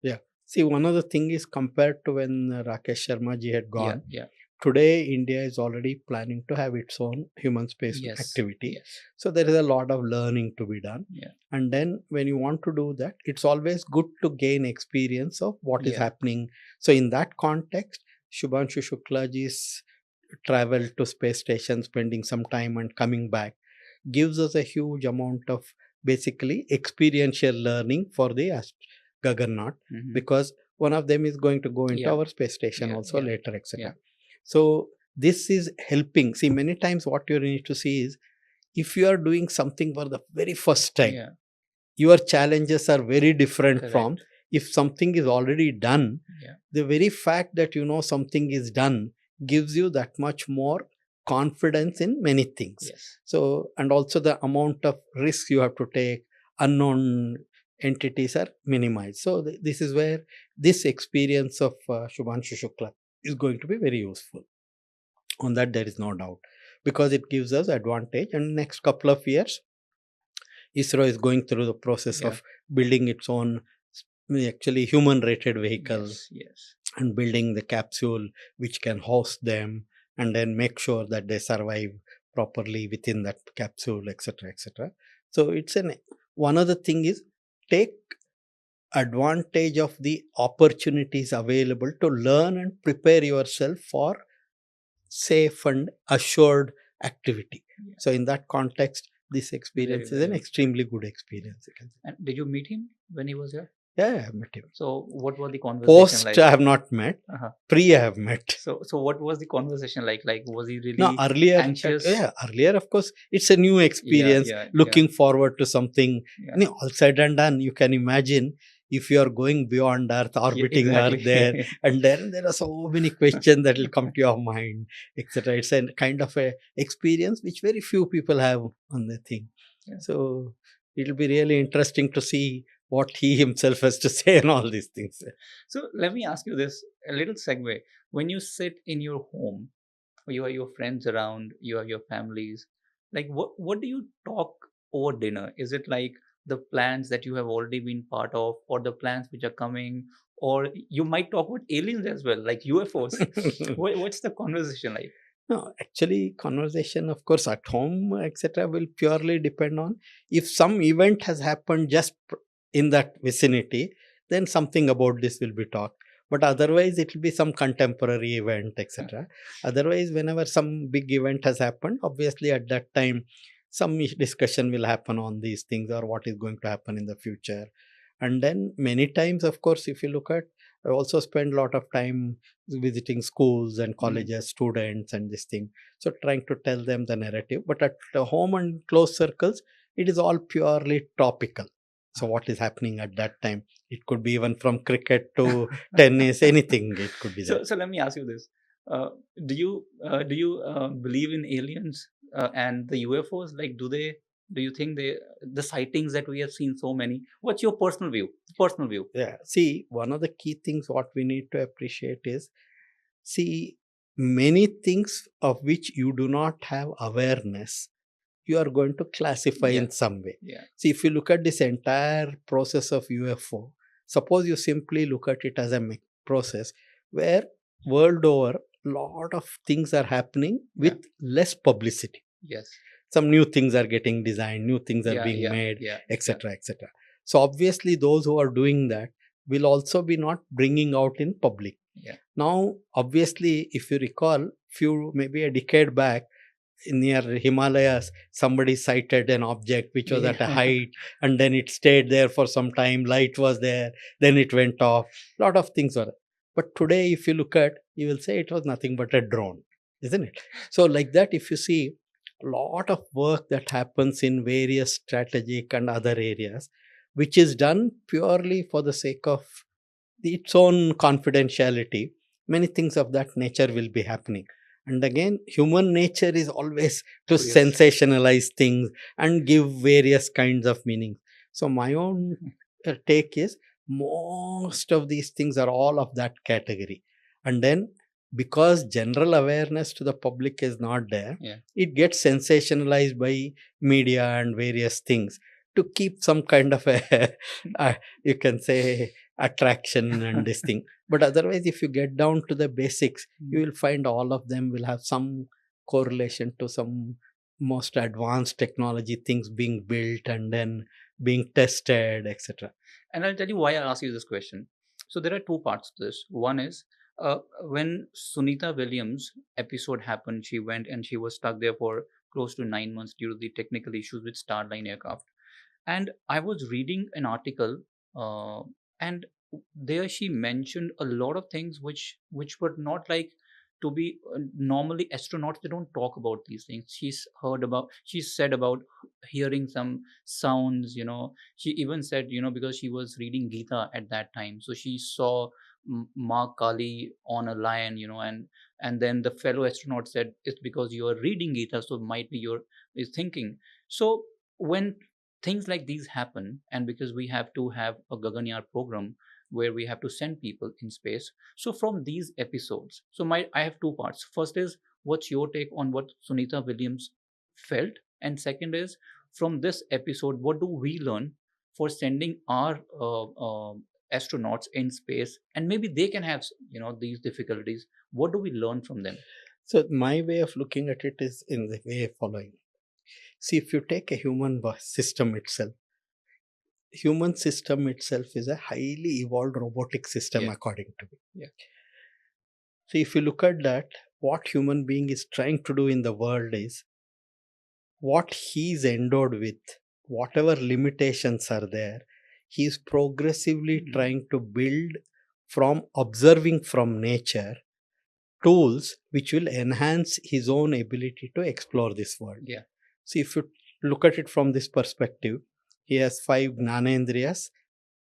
Yeah. See, one of the thing is, compared to when Rakesh Sharma ji had gone, Yeah. today India is already planning to have its own human space Yes. activity. Yes. So there is a lot of learning to be done. Yeah. And then when you want to do that, it's always good to gain experience of what is Yeah. happening. So in that context, Shubhanshu Shukla ji's travel to space station, spending some time and coming back, gives us a huge amount of basically experiential learning for the Gaganaut, Mhm. because one of them is going to go into Yeah. our space station Yeah, also yeah, later, etc. yeah. So this is helping. See, many times what you need to see is, if you are doing something for the very first time, Yeah. your challenges are very different from Correct. if something is already done. Yeah. The very fact that you know something is done gives you that much more confidence in many things. Yes. So, and also the amount of risk you have to take, unknown entities are minimized. So this is where this experience of Shubhanshu Shukla is going to be very useful. On that there is no doubt, because it gives us advantage. And next couple of years, ISRO is going through the process Yeah. of building its own actually human rated vehicle, Yes. Yes. and building the capsule which can host them, and then make sure that they survive properly within that capsule, etc., etc. So it's an one other thing is, take advantage of the opportunities available to learn and prepare yourself for safe and assured activity. Yeah. So in that context, this experience is an very extremely good experience, you can say. And did you meet him when he was here? Yeah, I have met him. So what was the conversation Post like? I have not met. Uh-huh. Pre I have met. So what was the conversation like? Like, was he really No, earlier, anxious? earlier, of course, it's a new experience. yeah, Looking forward to something. Yeah. You know, all said and done, you can imagine if you are going beyond Earth, orbiting exactly. Earth there, and then there are so many questions that will come to your mind, etc. It's a kind of a experience which very few people have on the thing. Yeah. So it'll be really interesting to see what he himself has to say and all these things. So let me ask you this, a little segue. When you sit in your home, you have your friends around, you have your families, like what do you talk over dinner? Is it like the plans that you have already been part of, or the plans which are coming, or you might talk about aliens as well, like UFOs? What's the conversation like? No, actually, conversation, of course, at home, etc., will purely depend on if some event has happened just in that vicinity, then something about this will be talked. But otherwise, it will be some contemporary event, etc. Otherwise, whenever some big event has happened, obviously at that time, some discussion will happen on these things, or what is going to happen in the future. And then many times, of course, if you look at, I also spend a lot of time visiting schools and colleges, students, and this thing. So trying to tell them the narrative. But at the home and close circles, it is all purely topical. So what is happening at that time? It could be even from cricket to tennis, anything. It could be there. So let me ask you this: uh, do you believe in aliens and the UFOs? Like, do they Do you think the sightings that we have seen so many? What's your personal view? Personal view. Yeah. See, one of the key things what we need to appreciate is, see, many things of which you do not have awareness, you are going to classify Yeah. in some way. Yeah. See, if you look at this entire process of UFO, suppose you simply look at it as a process where world over, lot of things are happening with less publicity. Yes. Some new things are getting designed, new things are Yeah, being yeah, made, yeah, etc., etc. So obviously, those who are doing that will also be not bringing out in public. Yeah. Now, obviously, if you recall, maybe a decade back, near Himalayas, somebody sighted an object which was at a Yeah. height, and then it stayed there for some time. Light was there, then it went off. Lot of things were. But today, if you look at, you will say it was nothing but a drone, isn't it? So, like that, if you see a lot of work that happens in various strategic and other areas, which is done purely for the sake of its own confidentiality, many things of that nature will be happening. And again, human nature is always to Yes. sensationalize things and give various kinds of meanings. So my own take is, most of these things are all of that category. And then, because general awareness to the public is not there, it gets sensationalized by media and various things to keep some kind of a you can say attraction and this thing. But otherwise, if you get down to the basics, you will find all of them will have some correlation to some most advanced technology things being built and then being tested, etc. And I'll tell you why I ask you this question. So there are two parts to this. One is when Sunita Williams episode happened, she went and she was stuck there for close to 9 months due to the technical issues with Starline aircraft. And I was reading an article, and there she mentioned a lot of things which were not like to be normally astronauts, they don't talk about these things. She said about hearing some sounds, she even said, because she was reading Gita at that time, so she saw Ma Kali on a lion, and then the fellow astronaut said, it's because you are reading Gita, so might be your is thinking. So when things like these happen, and because we have to have a Gaganyaan program where we have to send people in space, so from these episodes, so I have two parts. First is, what's your take on what Sunita Williams felt, and second is, from this episode, what do we learn for sending our astronauts in space, and maybe they can have these difficulties. What do we learn from them? So my way of looking at it is in the way following. See, if you take a system itself, human system itself is a highly evolved robotic system, according to me. So if you look at that, what human being is trying to do in the world is, what he's endowed with, whatever limitations are there, he's progressively trying to build, from observing from nature, tools which will enhance his own ability to explore this world. See, if you look at it from this perspective, he has 5 Gnanendriyas,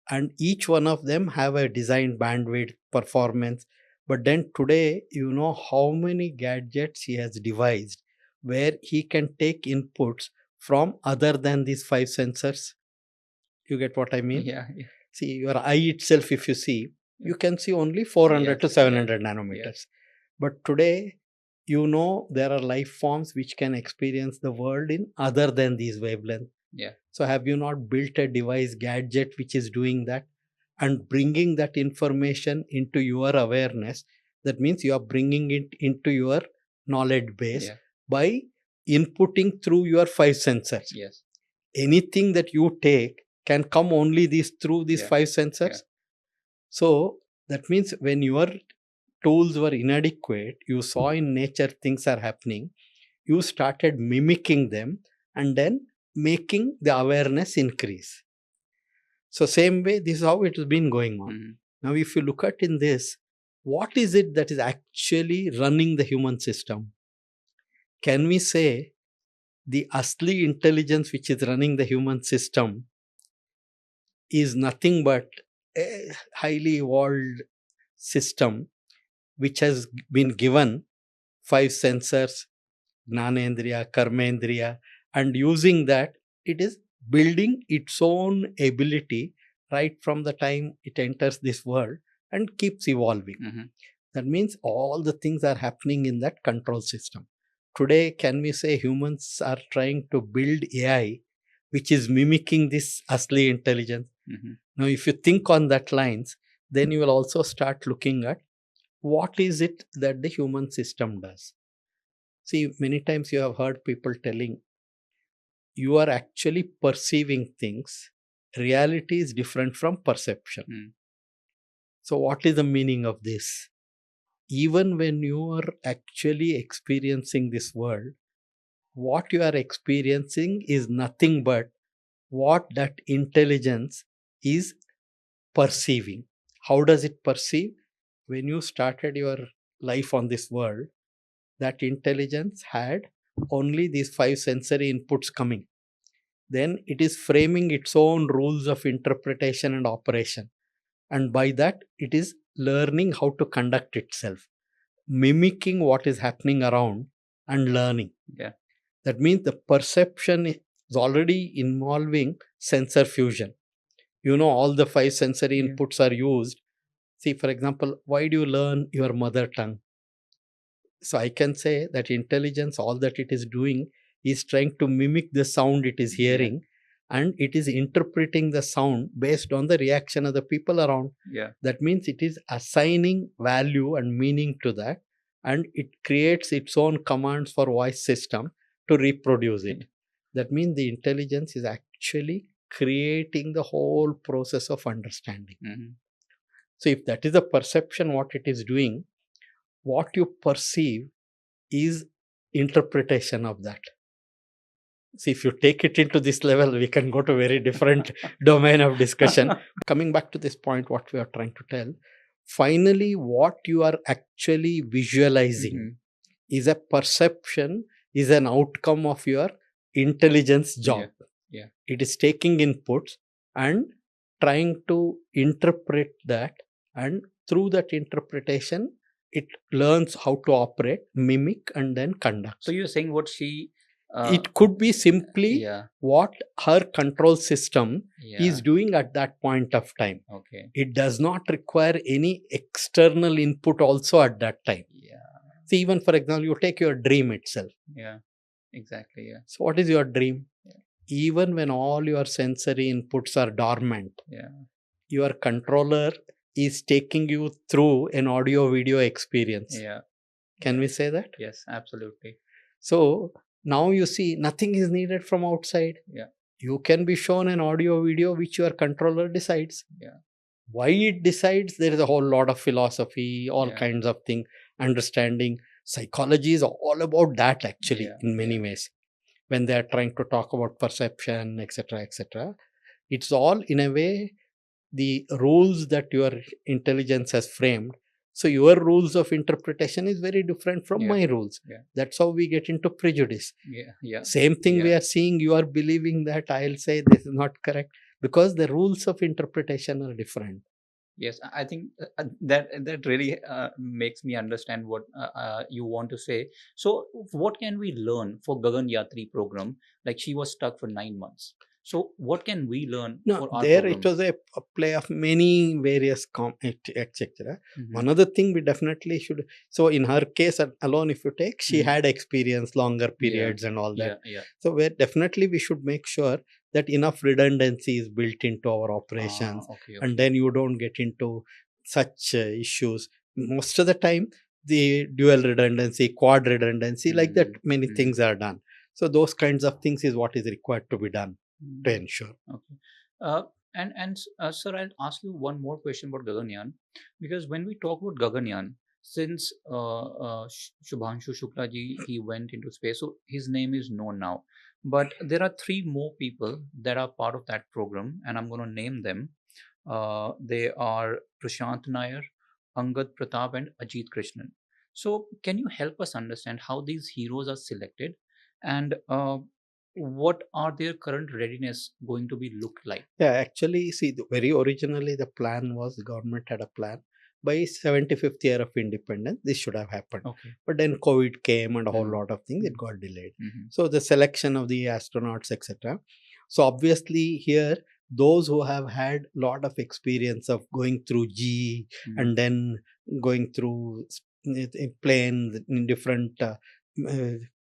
and each one of them have a designed bandwidth, performance. But then today, you know how many gadgets he has devised where he can take inputs from other than these 5 sensors. You get what I mean? See, your eye itself, if you see, you can see only 400 to 700 nanometers. But today, there are life forms which can experience the world in other than these wavelengths. So have you not built a device, gadget which is doing that and bringing that information into your awareness? That means you are bringing it into your knowledge base by inputting through your 5 sensors. Anything that you take can come only through these 5 sensors. So that means when your tools were inadequate, you saw in nature things are happening, you started mimicking them and then making the awareness increase. So same way, this is how it has been going on. Now, if you look at in this, what is it that is actually running the human system? Can we say the asli intelligence which is running the human system is nothing but a highly evolved system which has been given 5 sensors, Gnanendriya, Karmendriya, and using that it is building its own ability right from the time it enters this world and keeps evolving. That means all the things are happening in that control system. Today, can we say humans are trying to build AI which is mimicking this asli intelligence? Now, if you think on that lines, then you will also start looking at what is it that the human system does. See, many times you have heard people telling you are actually perceiving things. Reality is different from perception. So, what is the meaning of this? Even when you are actually experiencing this world, what you are experiencing is nothing but what that intelligence is perceiving. How does it perceive? When you started your life on this world, that intelligence had only these 5 sensory inputs coming. Then it is framing its own rules of interpretation and operation. And by that, it is learning how to conduct itself, mimicking what is happening around and learning. That means the perception is already involving sensor fusion. All the 5 sensory inputs are used. See, for example, why do you learn your mother tongue? So I can say that intelligence, all that it is doing is trying to mimic the sound it is hearing, and it is interpreting the sound based on the reaction of the people around. That means it is assigning value and meaning to that, and it creates its own commands for voice system to reproduce it. That means the intelligence is actually creating the whole process of understanding. So if that is the perception, what it is doing, what you perceive is interpretation of that. See, if you take it into this level, we can go to very different domain of discussion. Coming back to this point, what we are trying to tell, finally, what you are actually visualizing is a perception, is an outcome of your intelligence job. It is taking inputs and trying to interpret that, and through that interpretation, it learns how to operate, mimic, and then conduct. So you're saying what she... it could be simply what her control system is doing at that point of time. It does not require any external input also at that time. See, even for example, you take your dream itself. Exactly. So what is your dream? Even when all your sensory inputs are dormant, your controller is taking you through an audio video experience. Can we say that? Yes, absolutely. So now you see nothing is needed from outside. You can be shown an audio video which your controller decides. Why it decides, there is a whole lot of philosophy, all kinds of things, understanding. Psychology is all about that actually in many ways. When they are trying to talk about perception, etc., etc., it's all in a way the rules that your intelligence has framed. So your rules of interpretation is very different from my rules. That's how we get into prejudice. Same thing we are seeing, you are believing that, I'll say this is not correct because the rules of interpretation are different. Yes, I think that really makes me understand what you want to say. So what can we learn for Gaganyaan program? Like, she was stuck for 9 months. So what can we learn for our there program? It was a play of many various etc. One other thing we definitely should, so in her case alone, if you take, she had experience, longer periods and all that. So where definitely we should make sure that enough redundancy is built into our operations, and then you don't get into such issues. Most of the time, the dual redundancy, quad redundancy, like that, many things are done. So those kinds of things is what is required to be done to ensure. Sir, I'll ask you one more question about Gaganyaan, because when we talk about Gaganyaan, since Shubhanshu Shukla ji, he went into space, so his name is known now. But there are 3 more people that are part of that program, and I'm going to name them. They are Prashant Nair, Angad Pratap, and Ajit Krishnan. So can you help us understand how these heroes are selected, and what are their current readiness going to be look like? Actually, see, very originally the plan was, the government had a plan by 75th year of independence, this should have happened. But then COVID came and a whole lot of things, it got delayed. So the selection of the astronauts, etc. So obviously here, those who have had lot of experience of going through G and then going through planes in different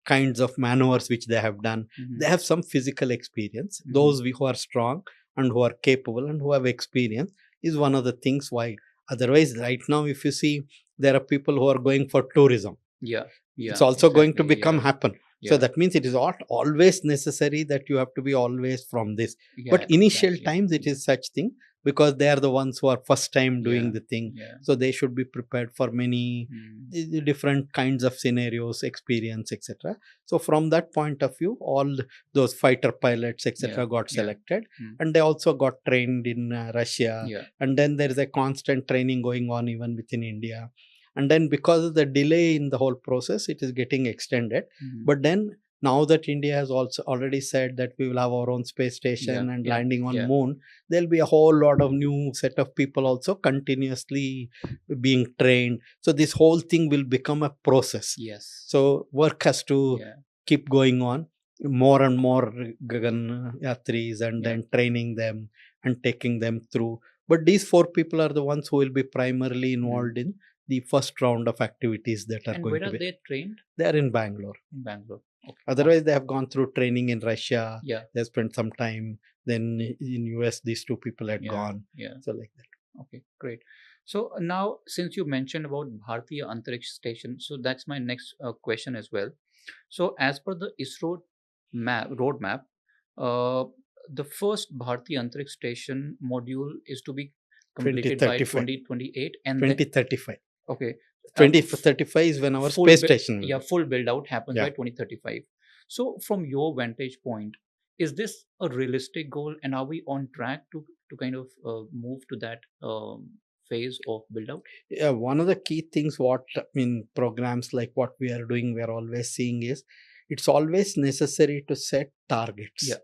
kinds of maneuvers which they have done, they have some physical experience. Those who are strong and who are capable and who have experience is one of the things why. Otherwise, right now, if you see, there are people who are going for tourism. Yeah. It's also going to exactly, become happen. So Yeah. that means it is not always necessary that you have to be always from this. Yeah, But initial exactly. times it is such thing, because they are the ones who are first time doing Yeah, the thing. yeah. So they should be prepared for many different kinds of scenarios, experience, etc. So from that point of view, all those fighter pilots, etc., Yeah, got yeah. selected, and they also got trained in Russia. Yeah. And then there is a constant training going on even within India. And then because of the delay in the whole process, it is getting extended. But then now that India has also already said that we will have our own space station and landing on moon, there'll be a whole lot of new set of people also continuously being trained. So this whole thing will become a process. Yes. So work has to keep going on. More and more Gagan Yatris and then training them and taking them through. But these 4 people are the ones who will be primarily involved in the first round of activities that are And going where to are be. they trained? They are in Bangalore. In Bangalore. Okay. Otherwise, they have gone through training in Russia. Yeah. They spent some time. Then in US, these 2 people had gone. Yeah. So like that. Okay, great. So now, since you mentioned about Bharatiya Antariksh Station, so that's my next question as well. So as per the ISRO roadmap, uh, the first Bharatiya Antariksh Station module is to be completed by 2028 and 2035. Okay. 2035 is when our space station will be. Full build out happens by 2035. So from your vantage point, is this a realistic goal, and are we on track to kind of move to that phase of build out? Yeah, one of the key things what in programs like what we are doing, we are always seeing is it's always necessary to set targets. Yeah.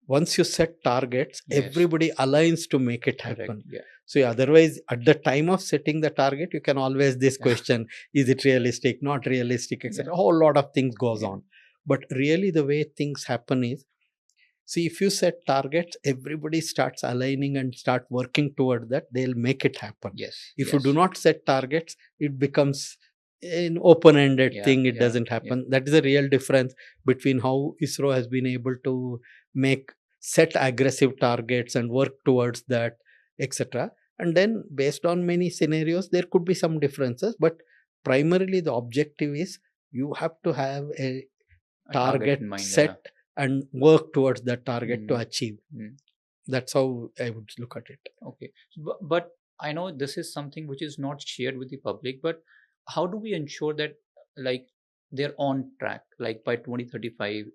Once you set targets, everybody aligns to make it happen. Correct. Yeah. So otherwise, at the time of setting the target, you can always this question: is it realistic, not realistic, etc. A whole lot of things goes on. But really, the way things happen is, see, if you set targets, everybody starts aligning and start working toward that. They'll make it happen. Yes. If you do not set targets, it becomes an open-ended thing. It doesn't happen. That is a real difference between how ISRO has been able to set aggressive targets and work towards that, etc. And then based on many scenarios, there could be some differences, but primarily the objective is you have to have a target in mind, set and work towards that target to achieve. That's how I would look at it. Okay. But I know this is something which is not shared with the public, but how do we ensure that like they're on track, like by 2035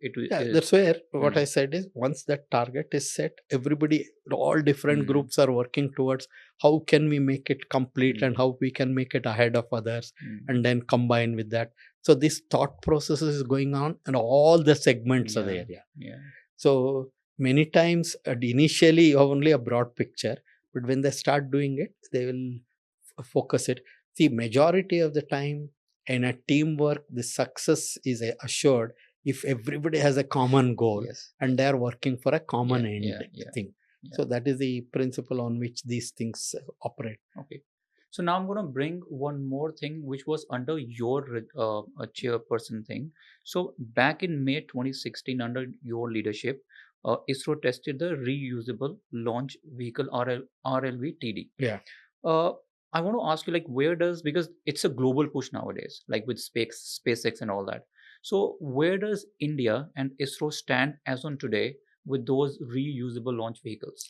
that's where what I said is, once that target is set, everybody, all different groups are working towards how can we make it complete and how we can make it ahead of others, and then combine with that. So this thought process is going on and all the segments are there. So many times initially you have only a broad picture, but when they start doing it, they will focus it. See, majority of the time in a teamwork, the success is assured if everybody has a common goal and they are working for a common end thing. So that is the principle on which these things operate. Okay. So now I'm going to bring one more thing which was under your chairperson thing. So back in May 2016, under your leadership, ISRO tested the reusable launch vehicle RLV-TD. Yeah. I want to ask you, like, where does, because it's a global push nowadays, like with SpaceX and all that. So where does India and ISRO stand as on today with those reusable launch vehicles?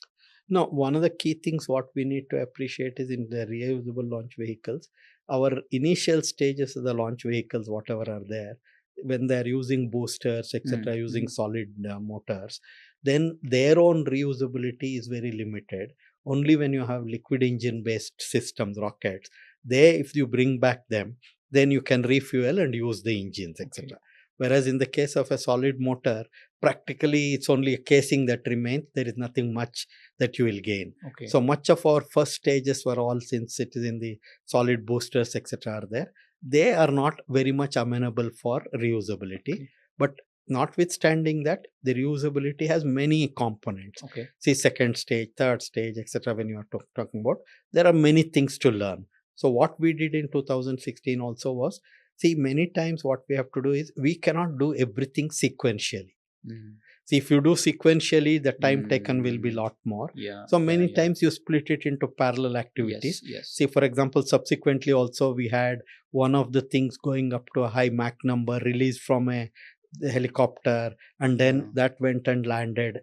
Now, one of the key things what we need to appreciate is in the reusable launch vehicles, our initial stages of the launch vehicles, whatever are there, when they are using boosters, etc., using solid motors, then their own reusability is very limited. Only when you have liquid engine based systems, rockets, if you bring back them, then you can refuel and use the engines, etc. Okay. Whereas in the case of a solid motor, practically it's only a casing that remains. There is nothing much that you will gain. Okay. So much of our first stages were all, since it is in the solid boosters, etc. are there, they are not very much amenable for reusability. Okay. But notwithstanding that, the reusability has many components. Okay. See, second stage, third stage, etc. When you are talking about, there are many things to learn. So what we did in 2016 also was, see, many times what we have to do is, we cannot do everything sequentially. See, if you do sequentially, the time taken will be a lot more. Yeah. So many times you split it into parallel activities. Yes. See, for example, subsequently also we had one of the things going up to a high Mach number released from a helicopter, and then that went and landed,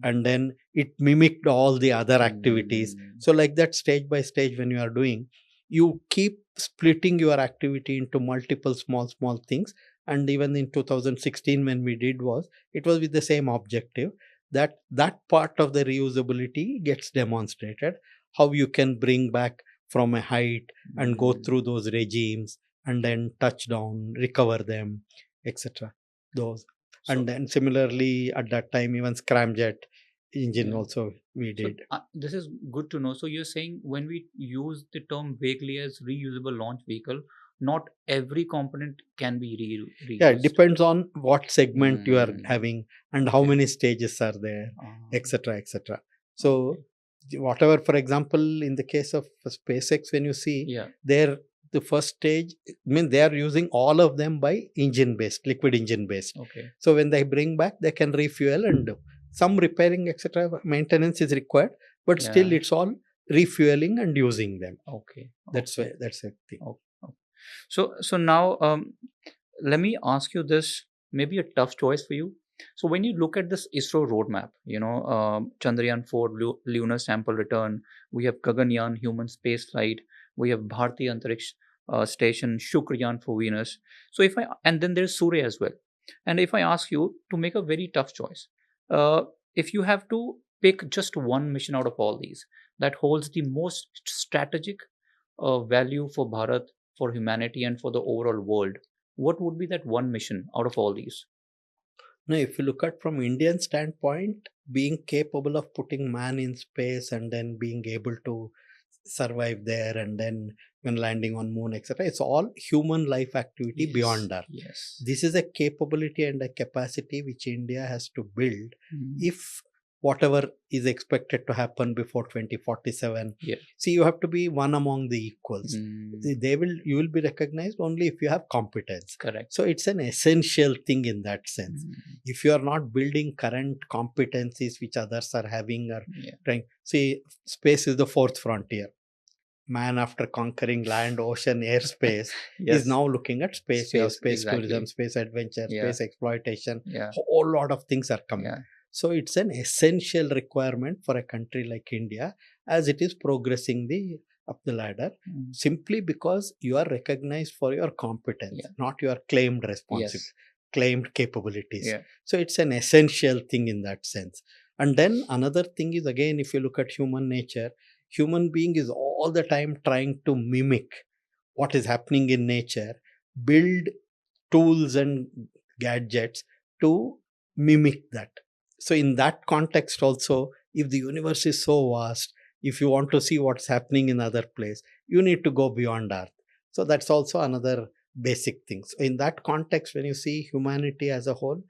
and then it mimicked all the other activities. So like that, stage by stage, when you are doing, you keep splitting your activity into multiple small things. And even in 2016 when we did was, it was with the same objective, that part of the reusability gets demonstrated, how you can bring back from a height and go through those regimes and then touch down, recover them, etc. Those. And then similarly at that time, even scramjet engine also we did. This is good to know. So you're saying, when we use the term vaguely as reusable launch vehicle, not every component can be reused. Yeah, it depends on what segment you are having and how many stages are there, etc. So whatever, for example, in the case of SpaceX, when you see, the first stage, they are using all of them by engine based, liquid engine based. So when they bring back, they can refuel and do some repairing, etc. Maintenance is required, but still it's all refueling and using them. That's why, that's the thing. So now let me ask you this, maybe a tough choice for you. So when you look at this ISRO roadmap, Chandrayaan 4 lunar sample return, we have Gaganyaan human space flight, we have Bharti Antariksh station, Shukrayaan for Venus. So and then there's Surya as well. And if I ask you to make a very tough choice, if you have to pick just one mission out of all these that holds the most strategic value for Bharat, for humanity, and for the overall world, what would be that one mission out of all these? Now, if you look at from Indian standpoint, being capable of putting man in space and then being able to survive there, and then when landing on moon, etc., it's all human life activity beyond Earth. This is a capability and a capacity which India has to build if whatever is expected to happen before 2047. See, you have to be one among the equals. You will be recognized only if you have competence. Correct. So it's an essential thing in that sense. If you are not building current competencies which others are having or trying, see, space is the fourth frontier. Man, after conquering land, ocean, airspace, is now looking at space. Space tourism, space adventure, space exploitation. A whole lot of things are coming. So it's an essential requirement for a country like India as it is progressing up the ladder, simply because you are recognized for your competence, not your claimed responsibility, claimed capabilities. So it's an essential thing in that sense. And then another thing is, again, if you look at human nature, human being is all the time trying to mimic what is happening in nature, build tools and gadgets to mimic that. So in that context also, if the universe is so vast, if you want to see what's happening in other place, you need to go beyond Earth. So that's also another basic thing. So in that context, when you see humanity as a whole,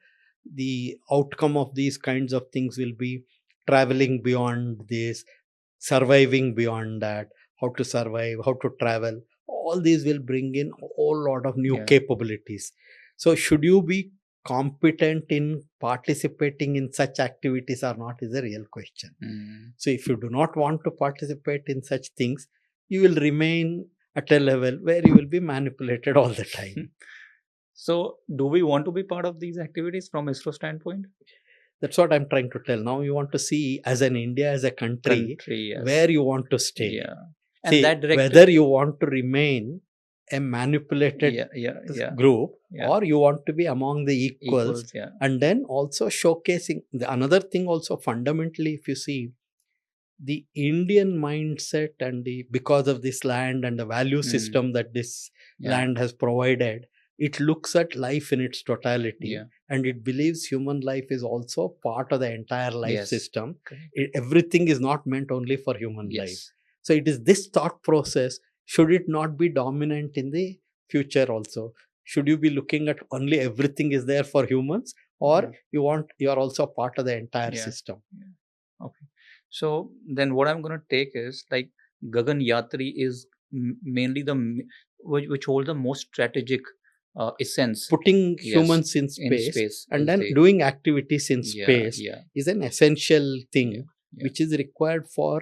the outcome of these kinds of things will be traveling beyond this, surviving beyond that, how to survive, how to travel. All these will bring in a whole lot of new capabilities. So should you be competent in participating in such activities or not is a real question. So if you do not want to participate in such things, you will remain at a level where you will be manipulated all the time. So do we want to be part of these activities from ISRO standpoint? That's what I'm trying to tell. Now you want to see as an India, as a country where you want to stay. And see, that whether you want to remain a manipulated group or you want to be among the equals. And then also showcasing another thing also, fundamentally, if you see the Indian mindset and because of this land and the value system that this land has provided, it looks at life in its totality and it believes human life is also part of the entire life system. Everything is not meant only for human life. So it is this thought process. Should it not be dominant in the future also? should you be looking at only everything is there for humans, or you are also a part of the entire Yeah. system? Okay. So then what I'm going to take is like Gagan Yatri is mainly which holds the most strategic essence. Putting Yes, humans in in space space and is then the doing activities in yeah, space yeah, is an essential thing yeah. which is required for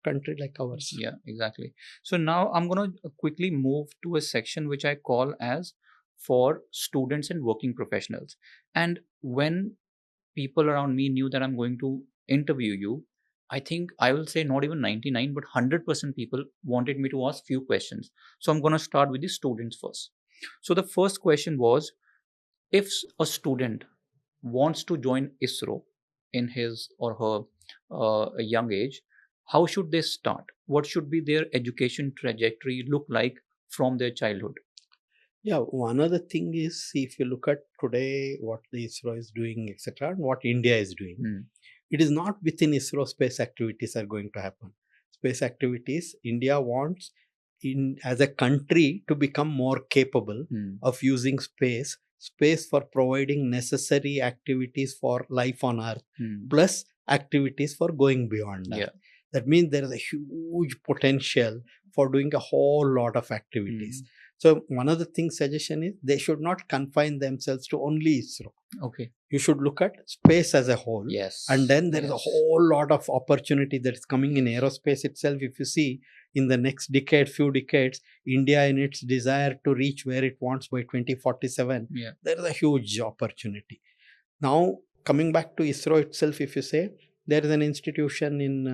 country like ours. Yeah, exactly. So now I'm going to quickly move to a section which I call as for students and working professionals. And when people around me knew that I'm going to interview you, I think I will say not even 99, but 100% people wanted me to ask few questions. So I'm going to start with the students first. So the first question was, if a student wants to join ISRO in his or her young age, how should they start? What should be their education trajectory look like from their childhood? Yeah, one other thing is, see, if you look at today what the ISRO is doing, etc., and what India is doing, it is not within ISRO space activities are going to happen. Space activities, India wants in as a country to become more capable of using space for providing necessary activities for life on Earth, plus activities for going beyond Earth. Yeah. That means there is a huge potential for doing a whole lot of activities. So one of the things suggestion is they should not confine themselves to only ISRO. Okay. You should look at space as a whole. Yes. And then there is a whole lot of opportunity that is coming in aerospace itself. If you see in the next decade, few decades, India in its desire to reach where it wants by 2047, there is a huge opportunity. Now, coming back to ISRO itself, if you say, there is an institution in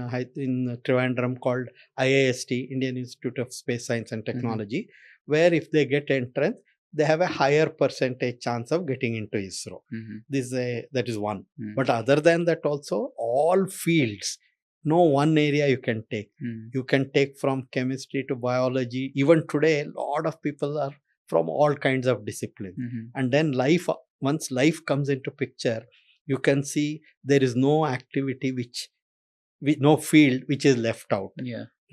Trivandrum called IIST, Indian Institute of Space Science and Technology, where if they get entrance, they have a higher percentage chance of getting into ISRO. That is one. But other than that also, all fields, no one area you can take. You can take from chemistry to biology. Even today, a lot of people are from all kinds of disciplines. And then once life comes into picture, you can see there is no activity no field which is left out.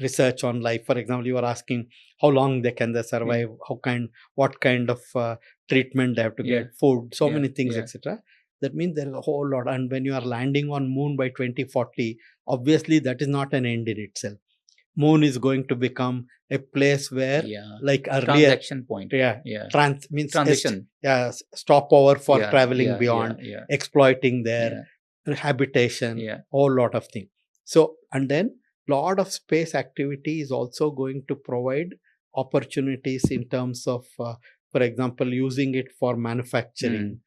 Research on life, for example, you are asking how long they can survive, what kind of treatment they have to get, food, so many things, etc. That means there is a whole lot. And when you are landing on moon by 2040, obviously that is not an end in itself. Moon is going to become a place where, like earlier, transaction point. Transition. Stopover for traveling beyond, exploiting their habitation, whole lot of things. So, and then lot of space activity is also going to provide opportunities in terms of, for example, using it for manufacturing,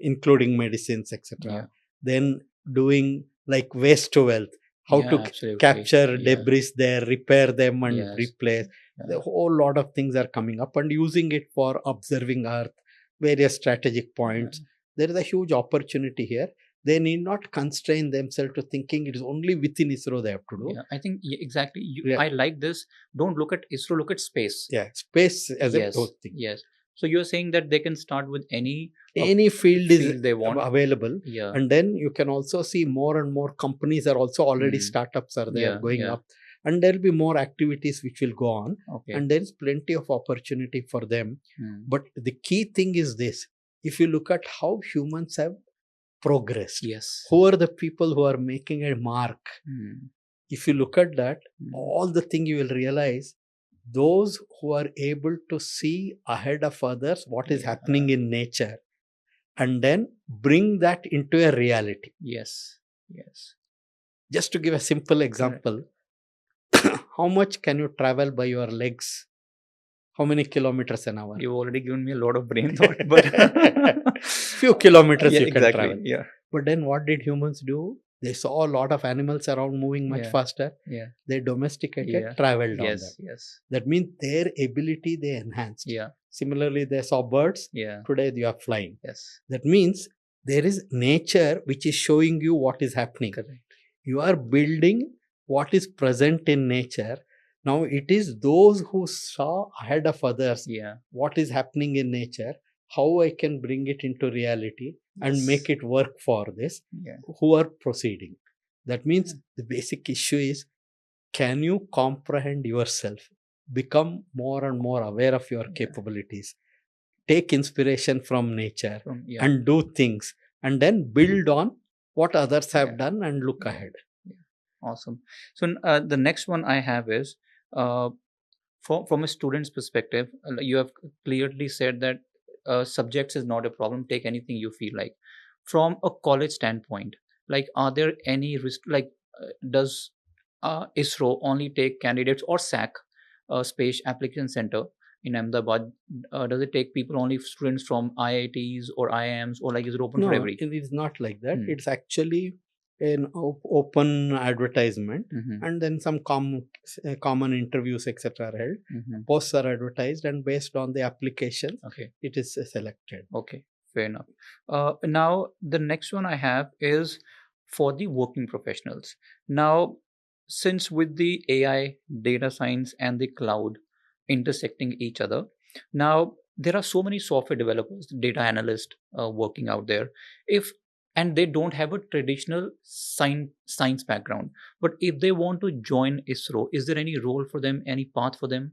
including medicines, etc. Then doing like waste to wealth, how to capture debris there, repair them and replace. A whole lot of things are coming up, and using it for observing Earth, various strategic points. There is a huge opportunity here. They need not constrain themselves to thinking it is only within ISRO they have to do. I think exactly. I like this. Don't look at ISRO, look at space. Space as a whole thing. So you're saying that they can start with any field is they want available. And then you can also see more and more companies are also already startups are there going up. And there will be more activities which will go on. And there is plenty of opportunity for them. But the key thing is this. If you look at how humans have progressed, who are the people who are making a mark? If you look at that, all the thing you will realize, those who are able to see ahead of others what is happening in nature and then bring that into a reality. Just to give a simple example, how much can you travel by your legs? How many kilometers an hour? You've already given me a lot of brain thought, but few kilometers you can travel. Yeah. But then what did humans do? They saw a lot of animals around moving much faster. They domesticated, traveled on them. That means their ability they enhanced. Similarly, they saw birds. Today they are flying. That means there is nature which is showing you what is happening. You are building what is present in nature. Now it is those who saw ahead of others what is happening in nature, how I can bring it into reality and make it work for this, who are proceeding. That means the basic issue is, can you comprehend yourself, become more and more aware of your capabilities, take inspiration from nature Yeah. and do things, and then build on what others have Yeah. done and look Yeah. ahead. Awesome. So the next one I have is, uh, from a student's perspective, you have clearly said that subjects is not a problem. Take anything you feel like. From a college standpoint, like, are there any does ISRO only take candidates, or SAC, Space Application Center in Ahmedabad? Does it take people, only students from IITs or IIMs, or like is it open for No, every? it is not like that. Hmm. It's actually an open advertisement, Mm-hmm. and then some common interviews, etc. are held. Mm-hmm. Posts are advertised, and based on the application, Okay. it is selected. Okay, fair enough. Now, the next one I have is for the working professionals. Now, since with the AI, data science, and the cloud intersecting each other, now there are so many software developers, data analysts working out there. If and they don't have a traditional science background, but if they want to join ISRO, is there any role for them, any path for them?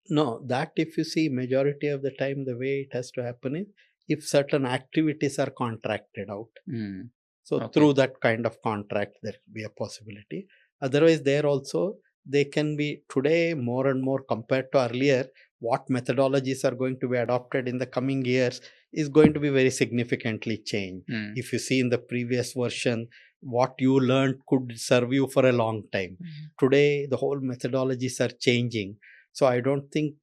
No, that if you see, majority of the time, the way it has to happen is if certain activities are contracted out. Hmm. So Okay. through that kind of contract, there will be a possibility. Otherwise, there also they can be today more and more compared to earlier. What methodologies are going to be adopted in the coming years is going to be very significantly changed. Hmm. If you see in the previous version, what you learned could serve you for a long time. Today, the whole methodologies are changing. So I don't think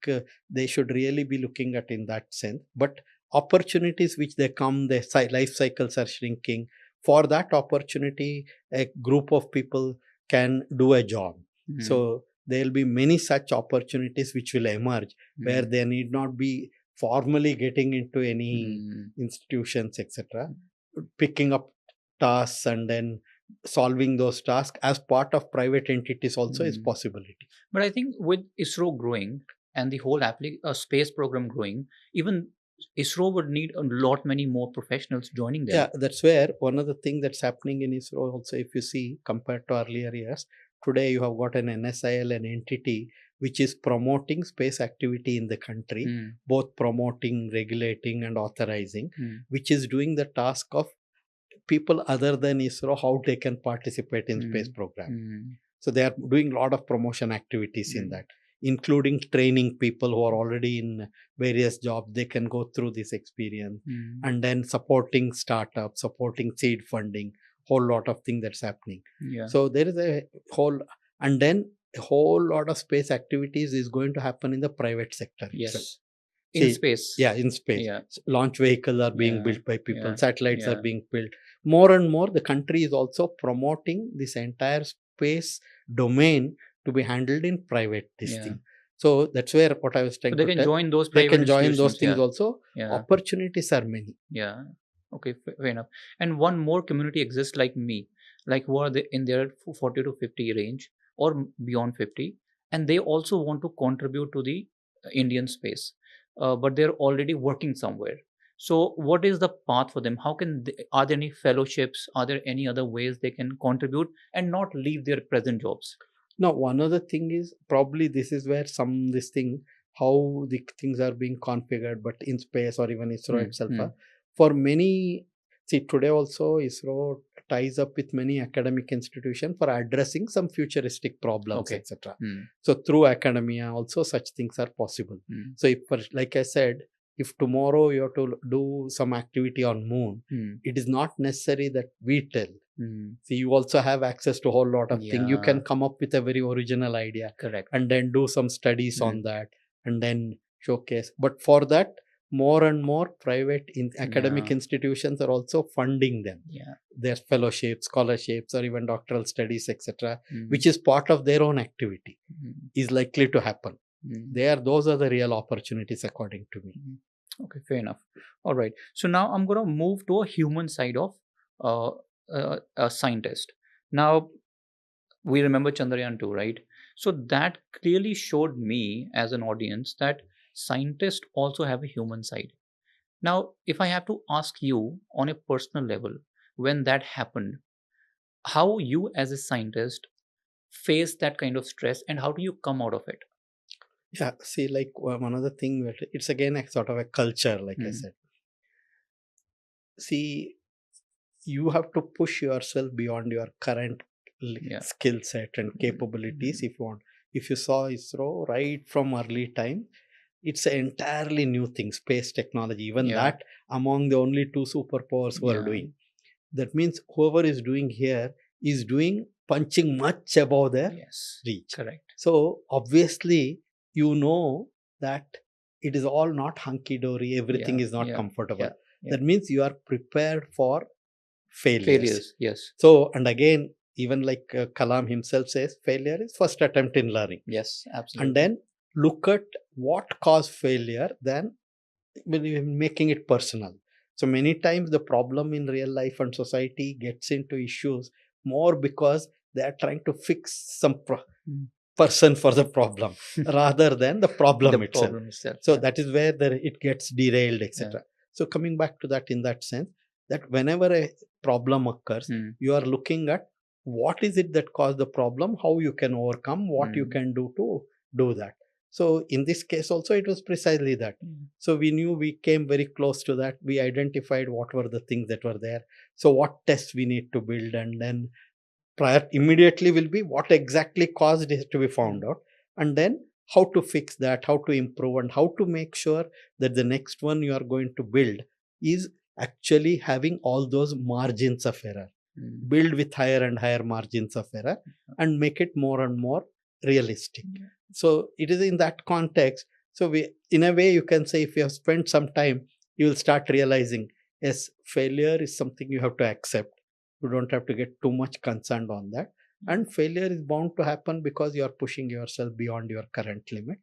they should really be looking at in that sense. But opportunities which they come, the life cycles are shrinking. For that opportunity, a group of people can do a job. Hmm. So there will be many such opportunities which will emerge where Hmm. they need not be formally getting into any Hmm. institutions, etc. Picking up tasks and then solving those tasks as part of private entities also is Hmm. possibility. But I think with ISRO growing and the whole space program growing, even ISRO would need a lot many more professionals joining them. Yeah, that's where one of the things that's happening in ISRO also, if you see, compared to earlier years, today you have got an NSIL, an entity which is promoting space activity in the country, Hmm. both promoting, regulating, and authorizing, Hmm. which is doing the task of people other than ISRO, how they can participate in space program. Hmm. So they are doing a lot of promotion activities in that, including training people who are already in various jobs. They can go through this experience, Hmm. and then supporting startups, supporting seed funding, whole lot of things that's happening. Yeah. So there is a whole, and then a whole lot of space activities is going to happen in the private sector itself. Yes. In See, space. yeah, in space. Yeah. Launch vehicles are being Yeah. built by people, Yeah. satellites are Yeah. being built. More and more, the country is also promoting this entire space domain to be handled in private this Yeah. thing. So that's where what I was So trying they to can tell. join those They private can join those institutions. things Yeah. also. Yeah. Opportunities are many. Yeah. Okay, fair enough. And one more community exists like me, like who are in their 40 to 50 range or beyond 50, and they also want to contribute to the Indian space, but they're already working somewhere. So, what is the path for them? How can are there any fellowships? Are there any other ways they can contribute and not leave their present jobs? Now, one other thing is probably this is where this thing, how the things are being configured, but in space or even ISRO itself. For many, see, today also ISRO ties up with many academic institutions for addressing some futuristic problems, Okay. etc. So through academia also such things are possible. So if, like I said, if tomorrow you have to do some activity on moon, it is not necessary that we tell. See, you also have access to a whole lot of things. You can come up with a very original idea. Correct. And then do some studies on that and then showcase. But for that, more and more private academic institutions are also funding them. Yeah. Their fellowships, scholarships, or even doctoral studies, etc., which is part of their own activity, is likely to happen. Those are the real opportunities, according to me. Okay, fair enough. All right. So now I'm going to move to a human side of a scientist. Now, we remember Chandrayaan 2, right? So that clearly showed me as an audience that scientists also have a human side. Now, if I have to ask you on a personal level, when that happened, how you as a scientist face that kind of stress and how do you come out of it? Yeah, see, like one other thing, it's again a sort of a culture, like I Mm. said. See, you have to push yourself beyond your current Yeah. skill set and capabilities if you want. If you saw ISRO right from early time, it's an entirely new thing, space technology. Even Yeah. that among the only two superpowers who are Yeah. doing. That means whoever is doing here is doing punching much above their Yes. reach. Correct. So obviously, you know that it is all not hunky dory, everything Yeah. is not Yeah. comfortable. Yeah. That means you are prepared for failures. Failures. Yes. So, and again, even like Kalam himself says, failure is first attempt in learning. Yes. Absolutely. And then look at what caused failure, then when you're making it personal. So many times the problem in real life and society gets into issues more because they are trying to fix some Mm. person for the problem rather than the problem The itself. problem itself. So Yeah. that is where it gets derailed, etc. So coming back to that in that sense, that whenever a problem occurs, Mm. you are looking at what is it that caused the problem, how you can overcome, what you can do to do that. So in this case also it was precisely that. Mm. So we knew, we came very close to that. We identified what were the things that were there. So what tests we need to build, and then prior immediately will be what exactly caused it to be found out, and then how to fix that, how to improve, and how to make sure that the next one you are going to build is actually having all those margins of error. Mm. Build with higher and higher margins of error and make it more and more realistic. Yeah. So it is in that context. So we, in a way, you can say if you have spent some time, you will start realizing, yes, failure is something you have to accept. You don't have to get too much concerned on that. And failure is bound to happen because you are pushing yourself beyond your current limit.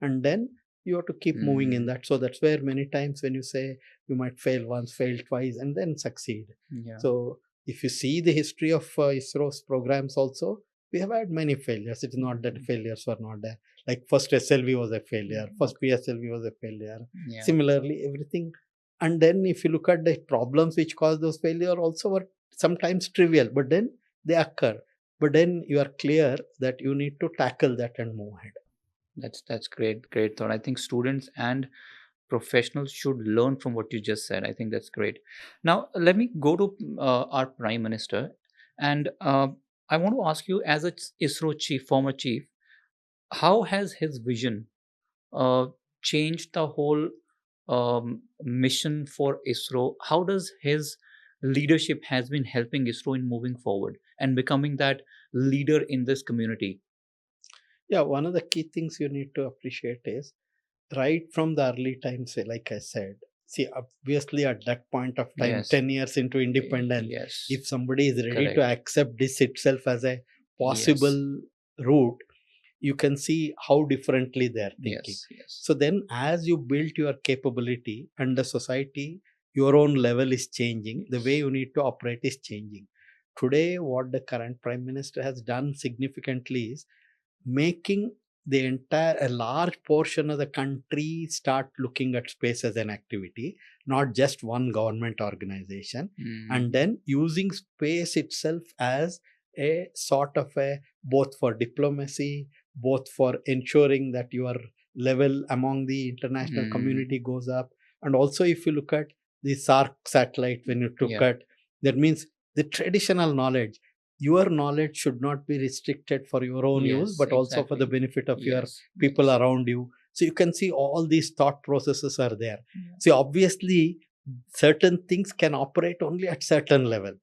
And then you have to keep moving in that. So that's where many times when you say you might fail once, fail twice, and then succeed. Yeah. So if you see the history of ISRO's programs also, we have had many failures. It's not that failures were not there. Like first SLV was a failure, first PSLV was a failure. Yeah. Similarly, everything. And then if you look at the problems which caused those failure also were sometimes trivial, but then they occur. But then you are clear that you need to tackle that and move ahead. That's great thought. I think students and professionals should learn from what you just said. I think that's great. Now let me go to our Prime Minister, and I want to ask you, as a ISRO chief, former chief, how has his vision uh, changed the whole mission for ISRO? How does his leadership has been helping ISRO in moving forward and becoming that leader in this community? Yeah, one of the key things you need to appreciate is right from the early times, like I said, see, obviously at that point of time, Yes. 10 years into independence, Yes. if somebody is ready Correct. to accept this itself as a possible route, you can see how differently they are thinking. Yes. So then as you build your capability and the society, your own level is changing, the way you need to operate is changing. Today, what the current Prime Minister has done significantly is making the entire, a large portion of the country start looking at space as an activity, not just one government organization, and then using space itself as a sort of a, both for diplomacy, both for ensuring that your level among the international community goes up. And also if you look at the SARC satellite, when you look at, that means the traditional knowledge, your knowledge should not be restricted for your own use, but also for the benefit of your people around you. So you can see all these thought processes are there. So obviously certain things can operate only at certain level.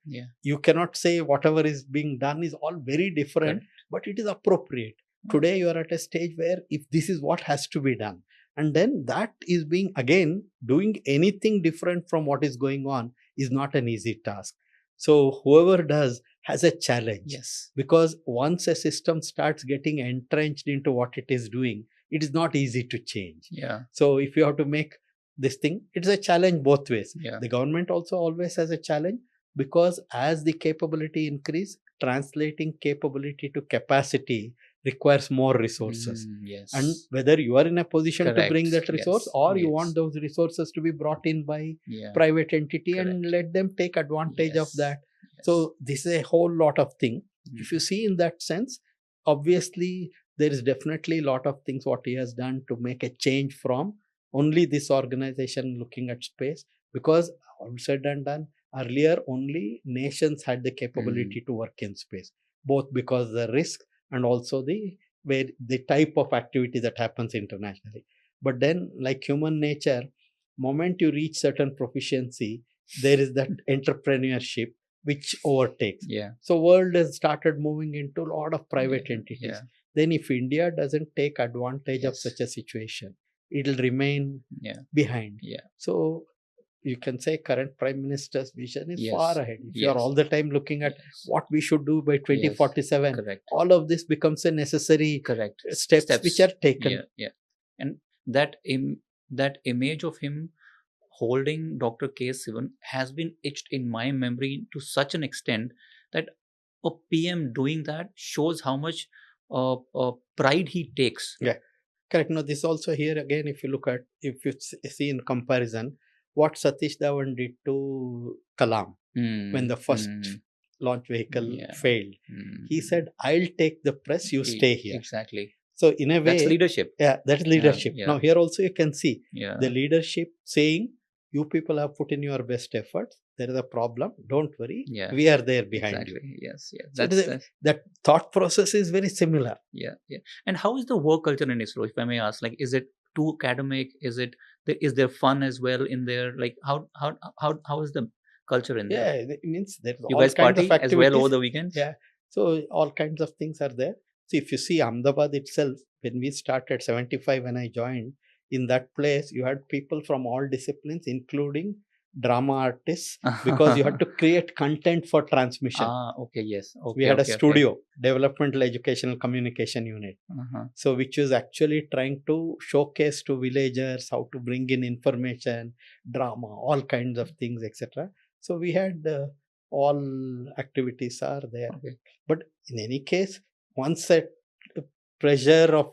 You cannot say whatever is being done is all very different, but it is appropriate. Today you are at a stage where if this is what has to be done, and then that is being, again, doing anything different from what is going on is not an easy task. So whoever does has a challenge, because once a system starts getting entrenched into what it is doing, it is not easy to change. So if you have to make this thing, it's a challenge both ways. The government also always has a challenge, because as the capability increase, translating capability to capacity requires more resources. And whether you are in a position to bring that resource, or you want those resources to be brought in by private entity and let them take advantage of that. So this is a whole lot of thing. If you see in that sense, obviously there is definitely a lot of things what he has done to make a change from only this organization looking at space, because all said and done, earlier only nations had the capability to work in space, both because the risk and also the type of activity that happens internationally. But then, like human nature, moment you reach certain proficiency, there is that entrepreneurship which overtakes. Yeah. So world has started moving into a lot of private entities. Yeah. Then if India doesn't take advantage of Yes. such a situation, it'll remain Yeah. behind. Yeah. So you can say current prime minister's vision is Yes. far ahead. If you are Yes. all the time looking at Yes. what we should do by 2047, Correct. all of this becomes a necessary Correct. steps which are taken. Yeah. Yeah. And that that image of him holding Dr. K. Sivan has been etched in my memory to such an extent that a PM doing that shows how much pride he takes. Yeah, correct. Now, this also here again, if you look at, if you see in comparison, what Satish Dhawan did to Kalam when the first launch vehicle failed. He said, I'll take the press, you stay here. Exactly. So in a way, that's leadership. Yeah, that is leadership. Yeah. Now here also you can see the leadership saying, you people have put in your best efforts. There is a problem. Don't worry. Yeah. We are there behind you. Yes. Yes. So that thought process is very similar. Yeah. Yeah. And how is the work culture in ISRO, if I may ask? Like, is it too academic? Is there fun as well in there? Like, how is the culture in there? Yeah, it means there's you all guys kinds party of activities as well over the weekends. Yeah. So all kinds of things are there. So if you see Ahmedabad itself, when we started 75, when I joined, in that place, you had people from all disciplines, including drama artists, because you had to create content for transmission. Okay, yes. Okay, we had a studio, developmental educational communication unit. So which was actually trying to showcase to villagers how to bring in information, drama, all kinds of things, etc. So we had all activities are there. Okay. But in any case, once that pressure of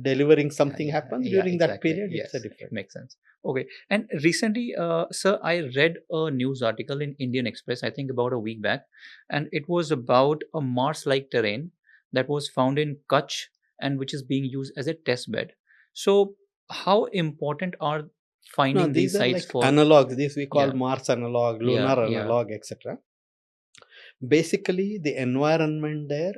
delivering something happens during that period, it's a different. It makes sense. Okay. And recently, sir, I read a news article in Indian Express, I think about a week back, and it was about a Mars-like terrain that was found in Kutch and which is being used as a test bed. So how important are finding these sites like for analogs? These we call Mars analog, lunar analog, etc. Basically, the environment there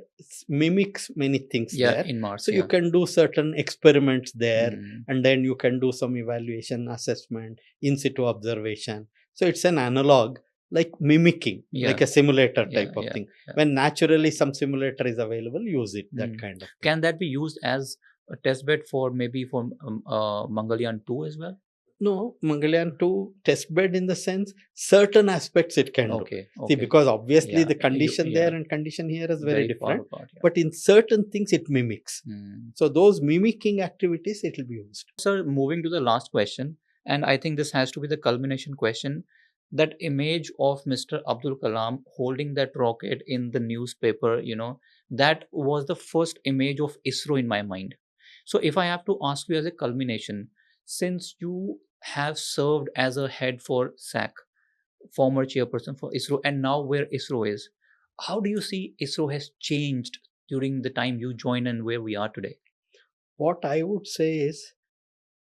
mimics many things there in Mars. So you can do certain experiments there, and then you can do some evaluation, assessment, in situ observation. So it's an analog, like mimicking, like a simulator type of thing. When naturally some simulator is available, use it, that kind of thing. Can that be used as a test bed for maybe for Mangalyaan 2 as well? No, Mangalyaan 2 test bed in the sense certain aspects it can do. See, because obviously the condition there and condition here is very different. But in certain things it mimics. So those mimicking activities it will be used. So moving to the last question, and I think this has to be the culmination question. That image of Mr. Abdul Kalam holding that rocket in the newspaper, that was the first image of ISRO in my mind. So if I have to ask you as a culmination, since you have served as a head for SAC, former chairperson for ISRO, and now where ISRO is, how do you see ISRO has changed during the time you joined and where we are today? What I would say is,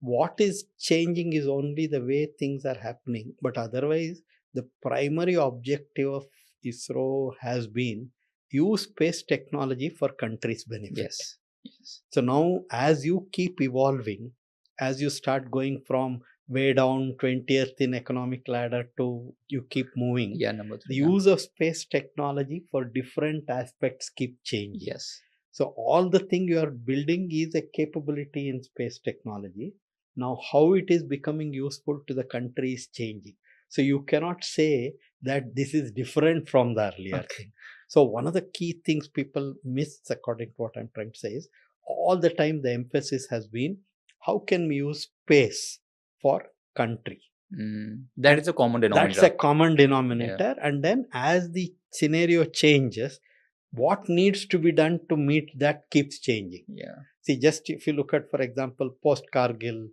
what is changing is only the way things are happening. But otherwise, the primary objective of ISRO has been use space technology for country's benefit. Yes. So now, as you keep evolving, as you start going from way down 20th in economic ladder to you keep moving, number 3, the use of space technology for different aspects keep changing. Yes. So all the thing you are building is a capability in space technology. Now how it is becoming useful to the country is changing. So you cannot say that this is different from the earlier thing. So one of the key things people miss, according to what I'm trying to say, is all the time the emphasis has been, how can we use space for country? That is a common denominator. That's a common denominator. And then as the scenario changes, what needs to be done to meet that keeps changing. See, just if you look at, for example, post-Kargil,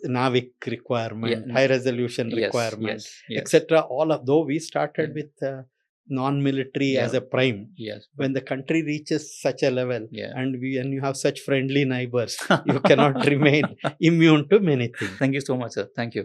NAVIC requirement, high resolution requirement, etc. All of those we started with non-military as Yeah. a prime. Yes. When the country reaches such a level, Yeah. and you have such friendly neighbors, you cannot remain immune to many things. Thank you so much, sir. Thank you.